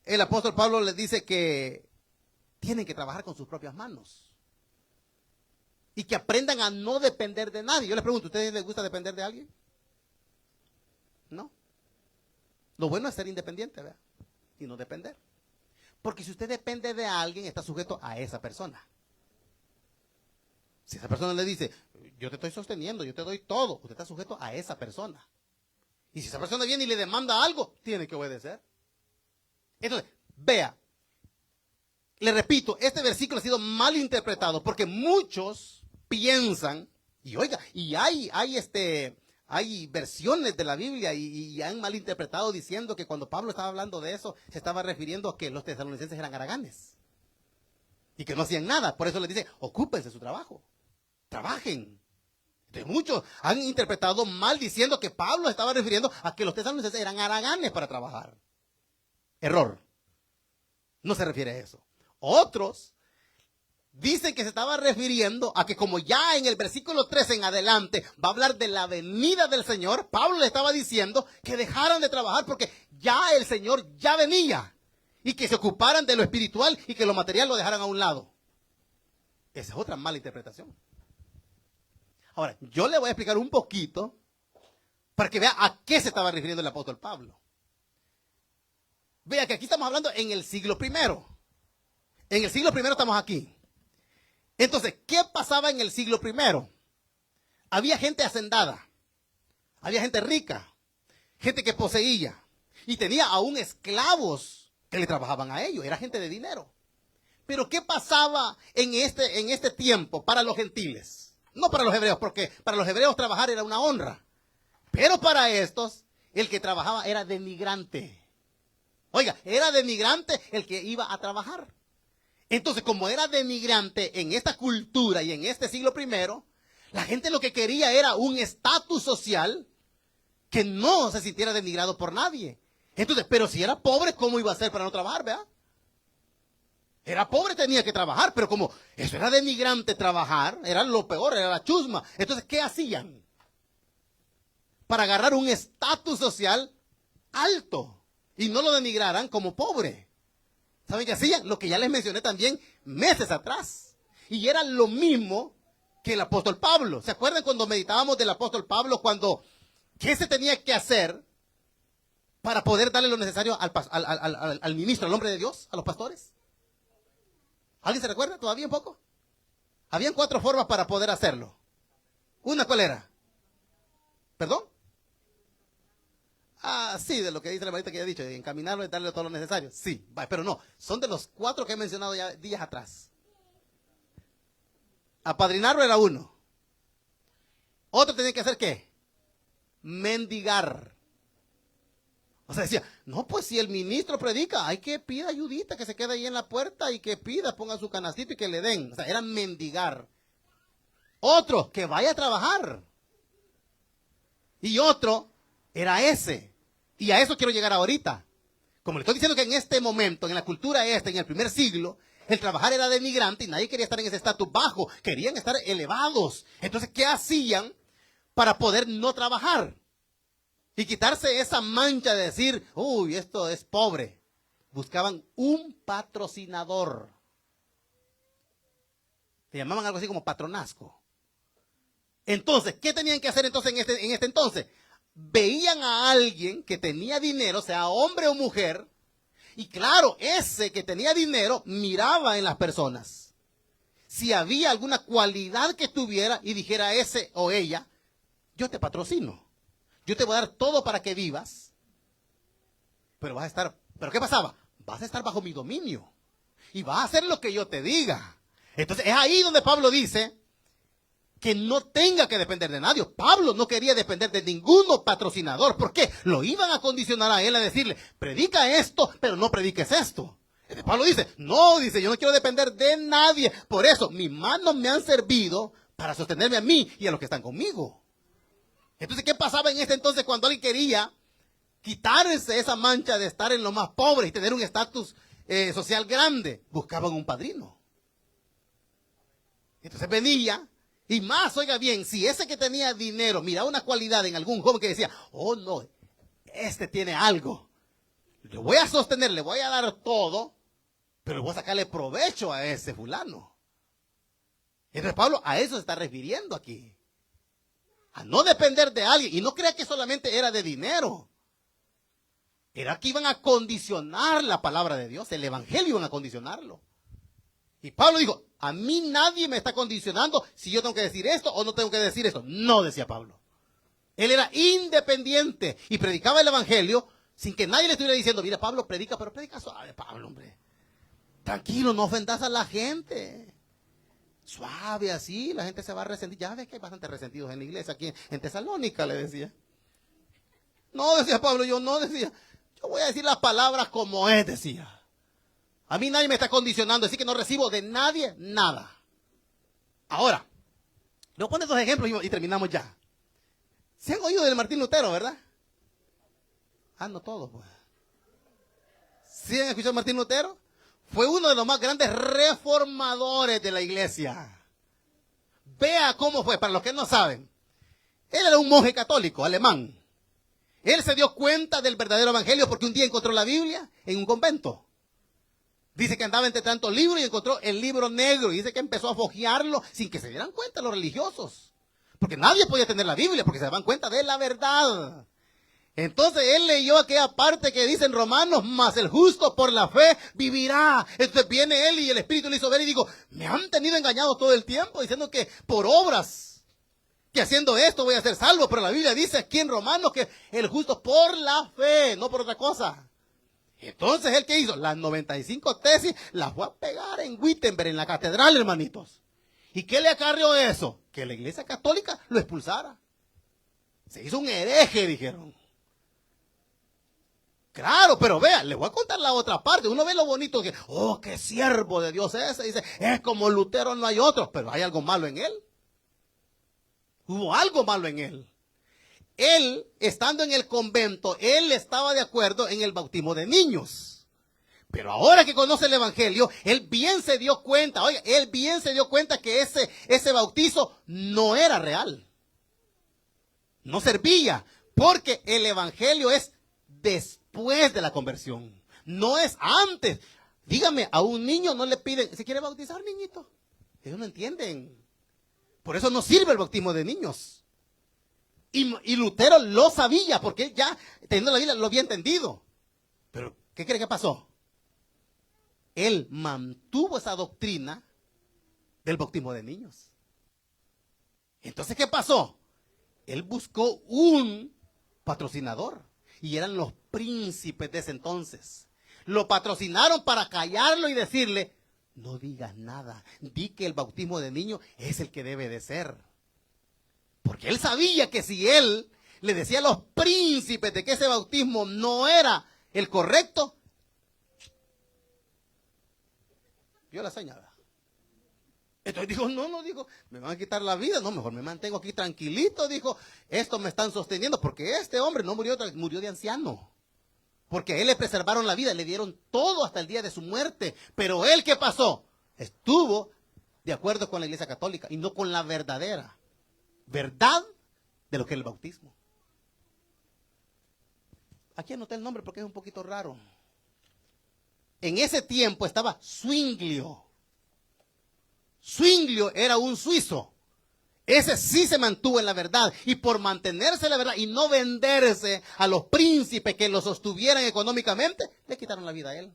Speaker 1: el apóstol Pablo les dice que tienen que trabajar con sus propias manos. y que aprendan a no depender de nadie. Yo les pregunto, ¿a ustedes les gusta depender de alguien? No. Lo bueno es ser independiente, ¿verdad? Y no depender. Porque si usted depende de alguien, está sujeto a esa persona. Si esa persona le dice, yo te estoy sosteniendo, yo te doy todo, usted está sujeto a esa persona. Y si esa persona viene y le demanda algo, tiene que obedecer. Entonces, vea, le repito, este versículo ha sido mal interpretado porque muchos piensan, y oiga, y hay versiones de la Biblia y han malinterpretado diciendo que cuando Pablo estaba hablando de eso, se estaba refiriendo a que los tesalonicenses eran haraganes y que no hacían nada. Por eso les dice, ocúpense de su trabajo, trabajen. Entonces, muchos han interpretado mal diciendo que Pablo estaba refiriendo a que los tesalonicenses eran haraganes para trabajar. Error. No se refiere a eso. Otros dicen que se estaba refiriendo a que como ya en el versículo 13 en adelante va a hablar de la venida del Señor, Pablo le estaba diciendo que dejaran de trabajar porque ya el Señor ya venía y que se ocuparan de lo espiritual y que lo material lo dejaran a un lado. Esa es otra mala interpretación. Ahora, yo le voy a explicar un poquito para que vea a qué se estaba refiriendo el apóstol Pablo. Vea que aquí estamos hablando en el siglo primero. En el siglo primero estamos aquí. Entonces, ¿qué pasaba en el siglo primero? Había gente hacendada, había gente rica, gente que poseía y tenía aún esclavos que le trabajaban a ellos, era gente de dinero. Pero ¿qué pasaba en este tiempo para los gentiles? No para los hebreos, porque para los hebreos trabajar era una honra. Pero para estos, el que trabajaba era denigrante. Oiga, era denigrante el que iba a trabajar. Entonces, como era denigrante en esta cultura y en este siglo primero, la gente lo que quería era un estatus social que no se sintiera denigrado por nadie. Entonces, pero si era pobre, ¿cómo iba a hacer para no trabajar, verdad? Era pobre, tenía que trabajar, pero como eso era denigrante trabajar, era lo peor, era la chusma. Entonces, ¿qué hacían? Para agarrar un estatus social alto y no lo denigraran como pobre. ¿Saben qué hacían? Lo que ya les mencioné también meses atrás. Y era lo mismo que el apóstol Pablo. ¿Se acuerdan cuando meditábamos del apóstol Pablo? ¿Qué se tenía que hacer para poder darle lo necesario al ministro, al hombre de Dios, a los pastores? ¿Alguien se recuerda? ¿Todavía un poco? Habían 4 formas para poder hacerlo. ¿Una cuál era? ¿Perdón? Ah, sí, de lo que dice la hermanita que ya he dicho, de encaminarlo y darle todo lo necesario. Sí, pero no, son de los 4 que he mencionado ya días atrás. Apadrinarlo era uno. Otro tenía que hacer ¿qué? Mendigar. O sea, decía, no, pues si el ministro predica, hay que pida ayudita, que se quede ahí en la puerta y que pida, ponga su canastito y que le den. O sea, era mendigar. Otro, que vaya a trabajar. Y otro, era ese. Y a eso quiero llegar ahorita. Como le estoy diciendo que en este momento, en la cultura en el primer siglo, el trabajar era denigrante y nadie quería estar en ese estatus bajo. Querían estar elevados. Entonces, ¿qué hacían para poder no trabajar? Y quitarse esa mancha de decir, uy, esto es pobre. Buscaban un patrocinador. Le llamaban algo así como patronazgo. Entonces, ¿qué tenían que hacer entonces en este entonces? Veían a alguien que tenía dinero, sea hombre o mujer, y claro, ese que tenía dinero miraba en las personas. Si había alguna cualidad que tuviera y dijera ese o ella, yo te patrocino. Yo te voy a dar todo para que vivas, pero ¿qué pasaba? Vas a estar bajo mi dominio y vas a hacer lo que yo te diga. Entonces es ahí donde Pablo dice que no tenga que depender de nadie. Pablo no quería depender de ningún patrocinador. ¿Por qué? Lo iban a condicionar a él a decirle, predica esto, pero no prediques esto. Pablo dice, yo no quiero depender de nadie. Por eso mis manos me han servido para sostenerme a mí y a los que están conmigo. Entonces, ¿qué pasaba en este entonces cuando alguien quería quitarse esa mancha de estar en lo más pobre y tener un estatus social grande? Buscaban un padrino. Entonces venía, y más, oiga bien, si ese que tenía dinero miraba una cualidad en algún joven que decía, oh no, este tiene algo, le voy a sostener, le voy a dar todo, pero voy a sacarle provecho a ese fulano. Entonces Pablo a eso se está refiriendo aquí. A no depender de alguien. Y no crea que solamente era de dinero. Era que iban a condicionar la palabra de Dios. El evangelio iban a condicionarlo. Y Pablo dijo, a mí nadie me está condicionando si yo tengo que decir esto o no tengo que decir esto. No, decía Pablo. Él era independiente y predicaba el evangelio sin que nadie le estuviera diciendo, mira Pablo predica, pero predica suave, Pablo, hombre. Tranquilo, no ofendas a la gente. Suave así, la gente se va a resentir. Ya ves que hay bastantes resentidos en la iglesia, aquí en Tesalónica, le decía. No, decía Pablo, yo no decía. Yo voy a decir las palabras como es, decía. A mí nadie me está condicionando, así que no recibo de nadie nada. Ahora, le pone dos ejemplos y terminamos ya. ¿Se han oído del Martín Lutero, verdad? Ah, no todos, pues. ¿Sí han escuchado a Martín Lutero? Fue uno de los más grandes reformadores de la iglesia. Vea cómo fue, para los que no saben. Él era un monje católico, alemán. Él se dio cuenta del verdadero evangelio porque un día encontró la Biblia en un convento. Dice que andaba entre tantos libros y encontró el libro negro. Y dice que empezó a fojearlo sin que se dieran cuenta los religiosos. Porque nadie podía tener la Biblia porque se daban cuenta de la verdad. Entonces él leyó aquella parte que dice en Romanos, mas el justo por la fe vivirá. Entonces viene él y el Espíritu le hizo ver y digo, me han tenido engañado todo el tiempo diciendo que por obras, que haciendo esto voy a ser salvo. Pero la Biblia dice aquí en Romanos que el justo por la fe, no por otra cosa. Entonces él que hizo las 95 tesis las fue a pegar en Wittenberg, en la catedral, hermanitos. ¿Y qué le acarreó eso? Que la iglesia católica lo expulsara. Se hizo un hereje, dijeron. Claro, pero vea, les voy a contar la otra parte. Uno ve lo bonito que, oh, qué siervo de Dios ese. Dice, es como Lutero, no hay otro, pero hay algo malo en él. Hubo algo malo en él. Él, estando en el convento, él estaba de acuerdo en el bautismo de niños. Pero ahora que conoce el evangelio, él bien se dio cuenta, oiga, él bien se dio cuenta que ese bautizo no era real. No servía, porque el evangelio es después de la conversión, no es antes. Dígame, a un niño no le piden, ¿se quiere bautizar, niñito? Ellos no entienden. Por eso no sirve el bautismo de niños. Y Lutero lo sabía, porque él ya, teniendo la Biblia, lo había entendido. Pero, ¿qué cree que pasó? Él mantuvo esa doctrina del bautismo de niños. Entonces, ¿qué pasó? Él buscó un patrocinador. Y eran los príncipes de ese entonces. Lo patrocinaron para callarlo y decirle, no digas nada. Di que el bautismo de niño es el que debe de ser. Porque él sabía que si él le decía a los príncipes de que ese bautismo no era el correcto, vio la señal. Entonces dijo, no, dijo, me van a quitar la vida, no, mejor me mantengo aquí tranquilito, dijo, esto me están sosteniendo, porque este hombre no murió de anciano, porque a él le preservaron la vida, le dieron todo hasta el día de su muerte, pero él, ¿qué pasó? Estuvo de acuerdo con la iglesia católica y no con la verdadera verdad de lo que es el bautismo. Aquí anoté el nombre porque es un poquito raro. En ese tiempo estaba Zwinglio. Zwinglio era un suizo. Ese sí se mantuvo en la verdad. Y por mantenerse en la verdad y no venderse a los príncipes que lo sostuvieran económicamente, le quitaron la vida a él.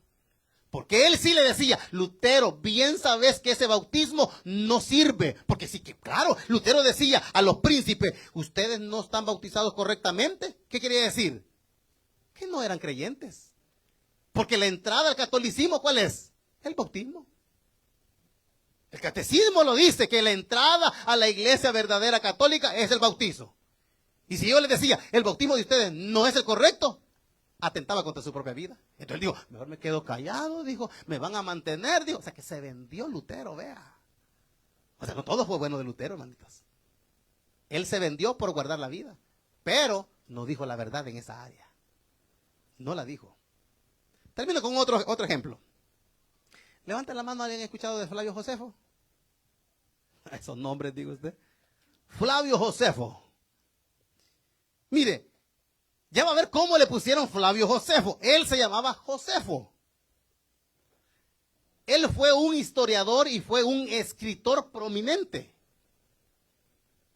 Speaker 1: Porque él sí le decía, Lutero, bien sabes que ese bautismo no sirve. Porque sí que, claro, Lutero decía a los príncipes, ustedes no están bautizados correctamente. ¿Qué quería decir? Que no eran creyentes. Porque la entrada al catolicismo, ¿cuál es? El bautismo. El catecismo lo dice, que la entrada a la iglesia verdadera católica es el bautizo. Y si yo les decía, el bautismo de ustedes no es el correcto, atentaba contra su propia vida. Entonces él dijo, mejor me quedo callado, dijo, me van a mantener, dijo. O sea que se vendió Lutero, vea. O sea, no todo fue bueno de Lutero, hermanitos. Él se vendió por guardar la vida, pero no dijo la verdad en esa área. No la dijo. Termino con otro ejemplo. Levanta la mano, ¿alguien ha escuchado de Flavio Josefo? Esos nombres, digo usted. Flavio Josefo. Mire, ya va a ver cómo le pusieron Flavio Josefo. Él se llamaba Josefo. él fue un historiador y fue un escritor prominente.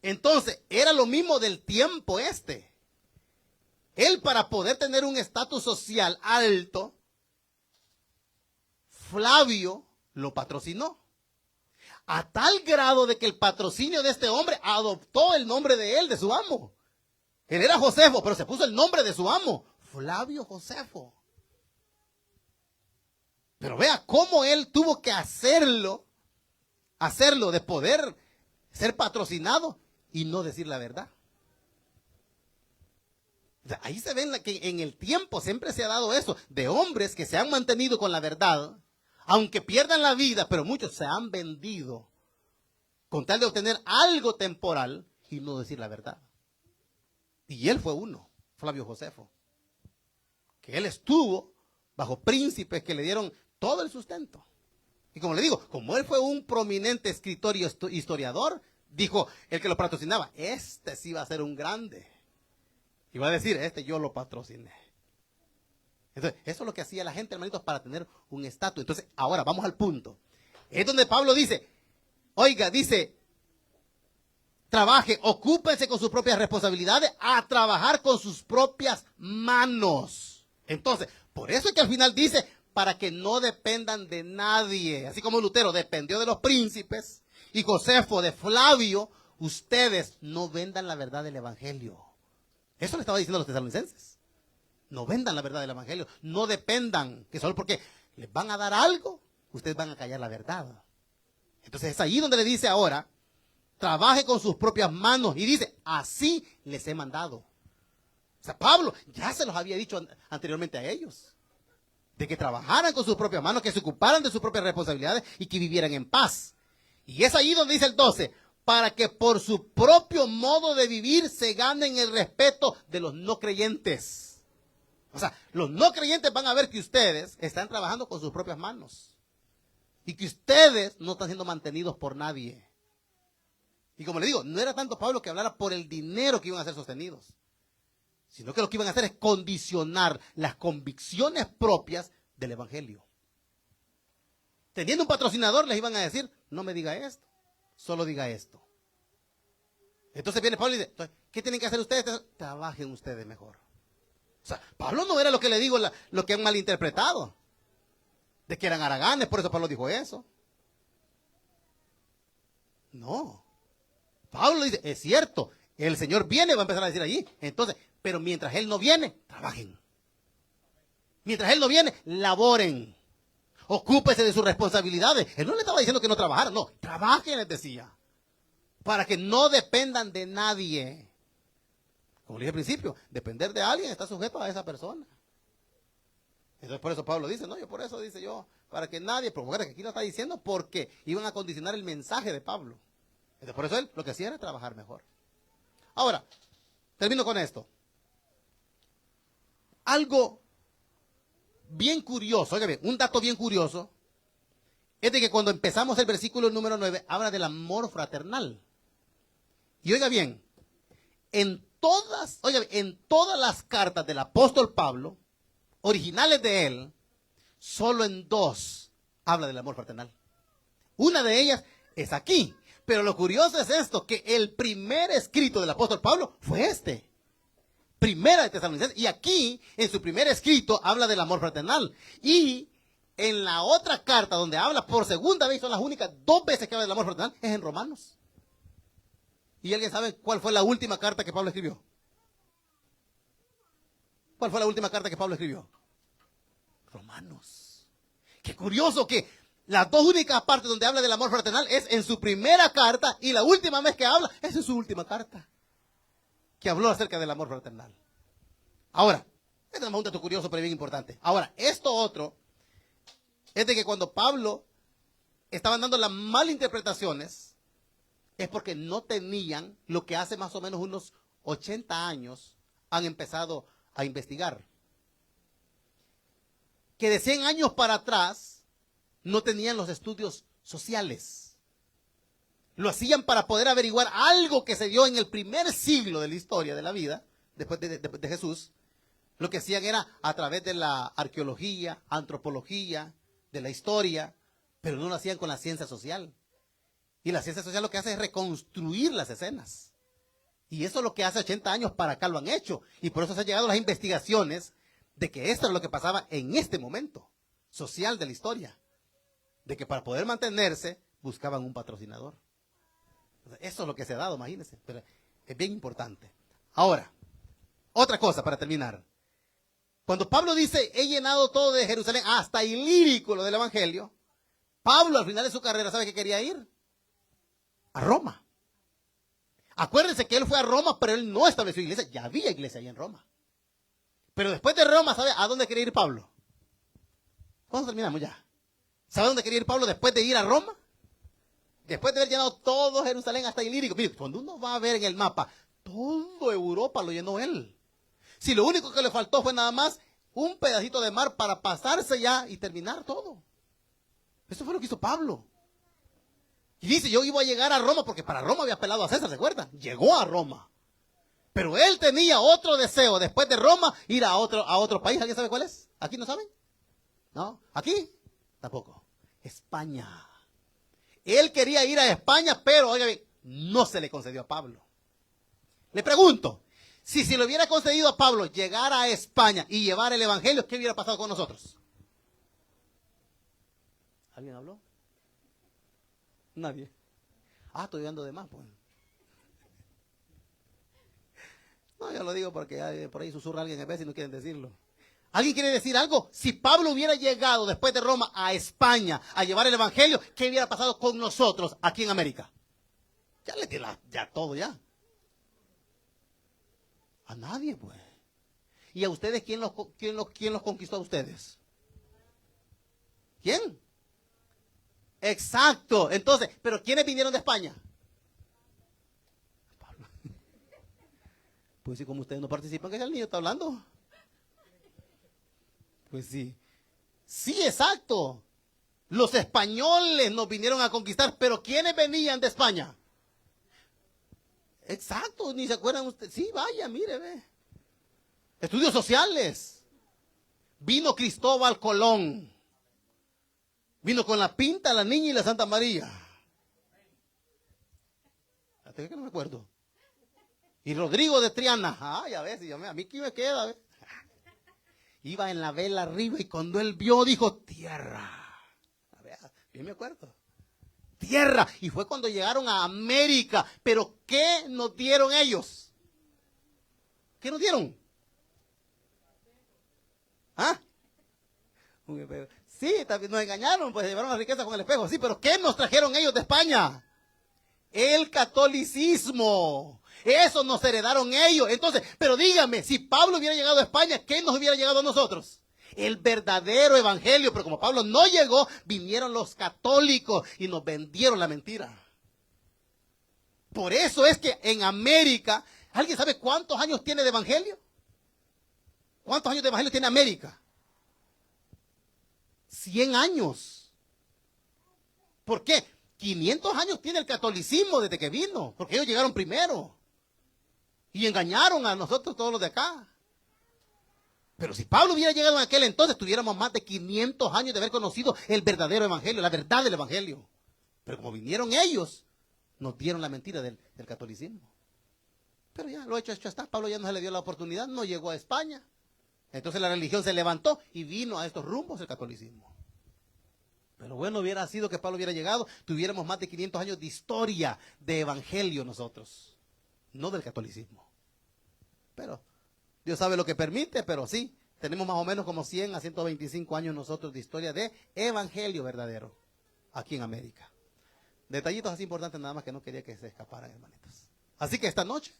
Speaker 1: Entonces, era lo mismo del tiempo este. Él, para poder tener un estatus social alto, Flavio lo patrocinó. A tal grado de que el patrocinio de este hombre adoptó el nombre de él, de su amo. Él era Josefo, pero se puso el nombre de su amo, Flavio Josefo. Pero vea cómo él tuvo que hacerlo de poder ser patrocinado y no decir la verdad. O sea, ahí se ven que en el tiempo siempre se ha dado eso, de hombres que se han mantenido con la verdad, aunque pierdan la vida, pero muchos se han vendido con tal de obtener algo temporal y no decir la verdad. Y él fue uno, Flavio Josefo, que él estuvo bajo príncipes que le dieron todo el sustento. Y como le digo, como él fue un prominente escritor y historiador, dijo el que lo patrocinaba, este sí va a ser un grande. Y va a decir, este yo lo patrociné. Entonces, eso es lo que hacía la gente, hermanitos, para tener un estatus. Entonces, ahora vamos al punto. Es donde Pablo dice, oiga, dice, trabaje, ocúpense con sus propias responsabilidades, a trabajar con sus propias manos. Entonces, por eso es que al final dice, para que no dependan de nadie. Así como Lutero dependió de los príncipes y Josefo de Flavio, ustedes no vendan la verdad del evangelio. Eso le estaba diciendo a los tesalonicenses. No vendan la verdad del evangelio. No dependan, que solo porque les van a dar algo, ustedes van a callar la verdad. Entonces es ahí donde le dice ahora, trabaje con sus propias manos. Y dice, así les he mandado. O sea, Pablo ya se los había dicho anteriormente a ellos. De que trabajaran con sus propias manos, que se ocuparan de sus propias responsabilidades y que vivieran en paz. Y es ahí donde dice el 12, para que por su propio modo de vivir se ganen el respeto de los no creyentes. O sea, los no creyentes van a ver que ustedes están trabajando con sus propias manos. Y que ustedes no están siendo mantenidos por nadie. Y como le digo, no era tanto Pablo que hablara por el dinero que iban a ser sostenidos, sino que lo que iban a hacer es condicionar las convicciones propias del evangelio. Teniendo un patrocinador, les iban a decir, no me diga esto, solo diga esto. Entonces viene Pablo y dice, ¿qué tienen que hacer ustedes? Trabajen ustedes mejor. O sea, Pablo no era lo que le digo, lo que han malinterpretado, de que eran haraganes, por eso Pablo dijo eso. No. Pablo dice, es cierto, el Señor viene, va a empezar a decir allí. Entonces, pero mientras Él no viene, trabajen. Mientras Él no viene, laboren. Ocúpese de sus responsabilidades. Él no le estaba diciendo que no trabajaran, no, trabajen, les decía. Para que no dependan de nadie. Como le dije al principio, depender de alguien está sujeto a esa persona. Entonces por eso Pablo dice, no, yo por eso dice yo, para que nadie, pero que aquí lo está diciendo porque iban a condicionar el mensaje de Pablo. Entonces por eso él lo que hacía era trabajar mejor. Ahora, termino con esto. Algo bien curioso, oiga bien, un dato bien curioso, es de que cuando empezamos el versículo número 9, habla del amor fraternal. Y oiga bien, en todas las cartas del apóstol Pablo, originales de él, solo en 2 habla del amor fraternal. Una de ellas es aquí. Pero lo curioso es esto, que el primer escrito del apóstol Pablo fue este. Primera de Tesalonicenses. Y aquí, en su primer escrito, habla del amor fraternal. Y en la otra carta, donde habla por segunda vez, son las únicas 2 veces que habla del amor fraternal, es en Romanos. ¿Y alguien sabe cuál fue la última carta que Pablo escribió? ¿Cuál fue la última carta que Pablo escribió? Romanos. Qué curioso que las 2 únicas partes donde habla del amor fraternal es en su primera carta y la última vez que habla es en su última carta, que habló acerca del amor fraternal. Ahora, este es un dato curioso pero bien importante. Ahora, esto otro es de que cuando Pablo estaban dando las malinterpretaciones es porque no tenían lo que hace más o menos unos 80 años han empezado a investigar. Que de 100 años para atrás no tenían los estudios sociales. Lo hacían para poder averiguar algo que se dio en el primer siglo de la historia de la vida, después de Jesús. Lo que hacían era a través de la arqueología, antropología, de la historia, pero no lo hacían con la ciencia social. Y la ciencia social lo que hace es reconstruir las escenas. Y eso es lo que hace 80 años para acá lo han hecho. Y por eso se han llegado las investigaciones de que esto es lo que pasaba en este momento social de la historia. De que para poder mantenerse buscaban un patrocinador. Eso es lo que se ha dado, imagínense. Pero es bien importante. Ahora, otra cosa para terminar. Cuando Pablo dice, he llenado todo de Jerusalén, hasta Ilírico, lo del Evangelio, Pablo al final de su carrera, ¿sabe qué quería ir? A Roma. Acuérdense que él fue a Roma, pero él no estableció iglesia. Ya había iglesia ahí en Roma. Pero después de Roma, ¿sabe a dónde quería ir Pablo? ¿Cuándo terminamos ya? ¿Sabe dónde quería ir Pablo después de ir a Roma? Después de haber llenado todo Jerusalén hasta Ilírico. Mire, cuando uno va a ver en el mapa, todo Europa lo llenó él. Si lo único que le faltó fue nada más un pedacito de mar para pasarse ya y terminar todo. Eso fue lo que hizo Pablo. Y dice, yo iba a llegar a Roma porque para Roma había apelado a César, ¿se acuerdan? Llegó a Roma. Pero él tenía otro deseo, después de Roma, ir a otro país. ¿Alguien sabe cuál es? ¿Aquí no saben? ¿No? ¿Aquí? Tampoco. España. Él quería ir a España, pero, oiga bien, no se le concedió a Pablo. Le pregunto, si se le hubiera concedido a Pablo llegar a España y llevar el Evangelio, ¿qué hubiera pasado con nosotros? ¿Alguien habló? Nadie. Estoy hablando de más, pues. No, yo lo digo porque por ahí susurra alguien a veces y no quieren decirlo. ¿Alguien quiere decir algo? Si Pablo hubiera llegado después de Roma a España a llevar el Evangelio, ¿qué hubiera pasado con nosotros aquí en América? Ya todo ya. A nadie, pues. ¿Y a ustedes quién los conquistó a ustedes? ¿Quién? Exacto. Entonces, ¿pero quiénes vinieron de España? Pablo. Pues sí, como ustedes no participan, que el niño está hablando. Pues sí. Sí, exacto. Los españoles nos vinieron a conquistar, pero ¿quiénes venían de España? Exacto, ni se acuerdan ustedes. Sí, vaya, mire, ve. Estudios sociales. Vino Cristóbal Colón. Vino con la Pinta, la Niña y la Santa María. Hasta que no me acuerdo. Y Rodrigo de Triana. Ya ves, a mí qué me queda, ¿ves? Iba en la vela arriba y cuando él vio dijo, tierra. A ver, yo me acuerdo. Tierra. Y fue cuando llegaron a América. Pero ¿qué nos dieron ellos? ¿Qué nos dieron? Sí, nos engañaron, pues llevaron la riqueza con el espejo. Sí, pero ¿qué nos trajeron ellos de España? El catolicismo. Eso nos heredaron ellos. Entonces, pero dígame, si Pablo hubiera llegado a España, ¿qué nos hubiera llegado a nosotros? El verdadero evangelio. Pero como Pablo no llegó, vinieron los católicos y nos vendieron la mentira. Por eso es que en América, ¿alguien sabe cuántos años tiene de evangelio? ¿Cuántos años de evangelio tiene América? 100 años. ¿Por qué? 500 años tiene el catolicismo desde que vino, porque ellos llegaron primero y engañaron a nosotros todos los de acá. Pero si Pablo hubiera llegado en aquel entonces, tuviéramos más de 500 años de haber conocido el verdadero evangelio, la verdad del evangelio. Pero como vinieron ellos, nos dieron la mentira del catolicismo. Pero ya, lo hecho está. Pablo ya no se le dio la oportunidad, no llegó a España. Entonces la religión se levantó y vino a estos rumbos el catolicismo. Pero bueno, hubiera sido que Pablo hubiera llegado, tuviéramos más de 500 años de historia de evangelio nosotros, no del catolicismo. Pero Dios sabe lo que permite, pero sí, tenemos más o menos como 100 a 125 años nosotros de historia de evangelio verdadero aquí en América. Detallitos así importantes nada más que no quería que se escaparan, hermanitos. Así que esta noche,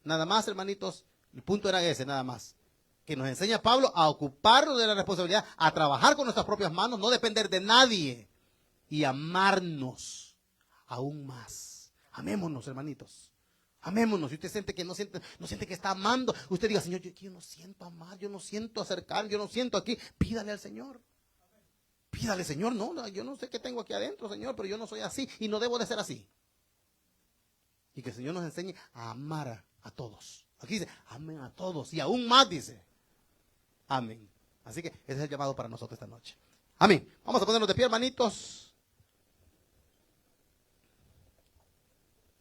Speaker 1: nada más, hermanitos, el punto era ese, nada más. Que nos enseña Pablo a ocuparnos de la responsabilidad, a trabajar con nuestras propias manos, no depender de nadie y amarnos aún más. Amémonos, hermanitos. Amémonos. Si usted siente que no siente que está amando, usted diga, Señor, yo no siento amar, yo no siento acercar, yo no siento aquí. Pídale al Señor. Pídale, Señor, no, yo no sé qué tengo aquí adentro, Señor, pero yo no soy así y no debo de ser así. Y que el Señor nos enseñe a amar a todos. Aquí dice, amen a todos y aún más dice. Amén. Así que ese es el llamado para nosotros esta noche. Amén. Vamos a ponernos de pie, hermanitos.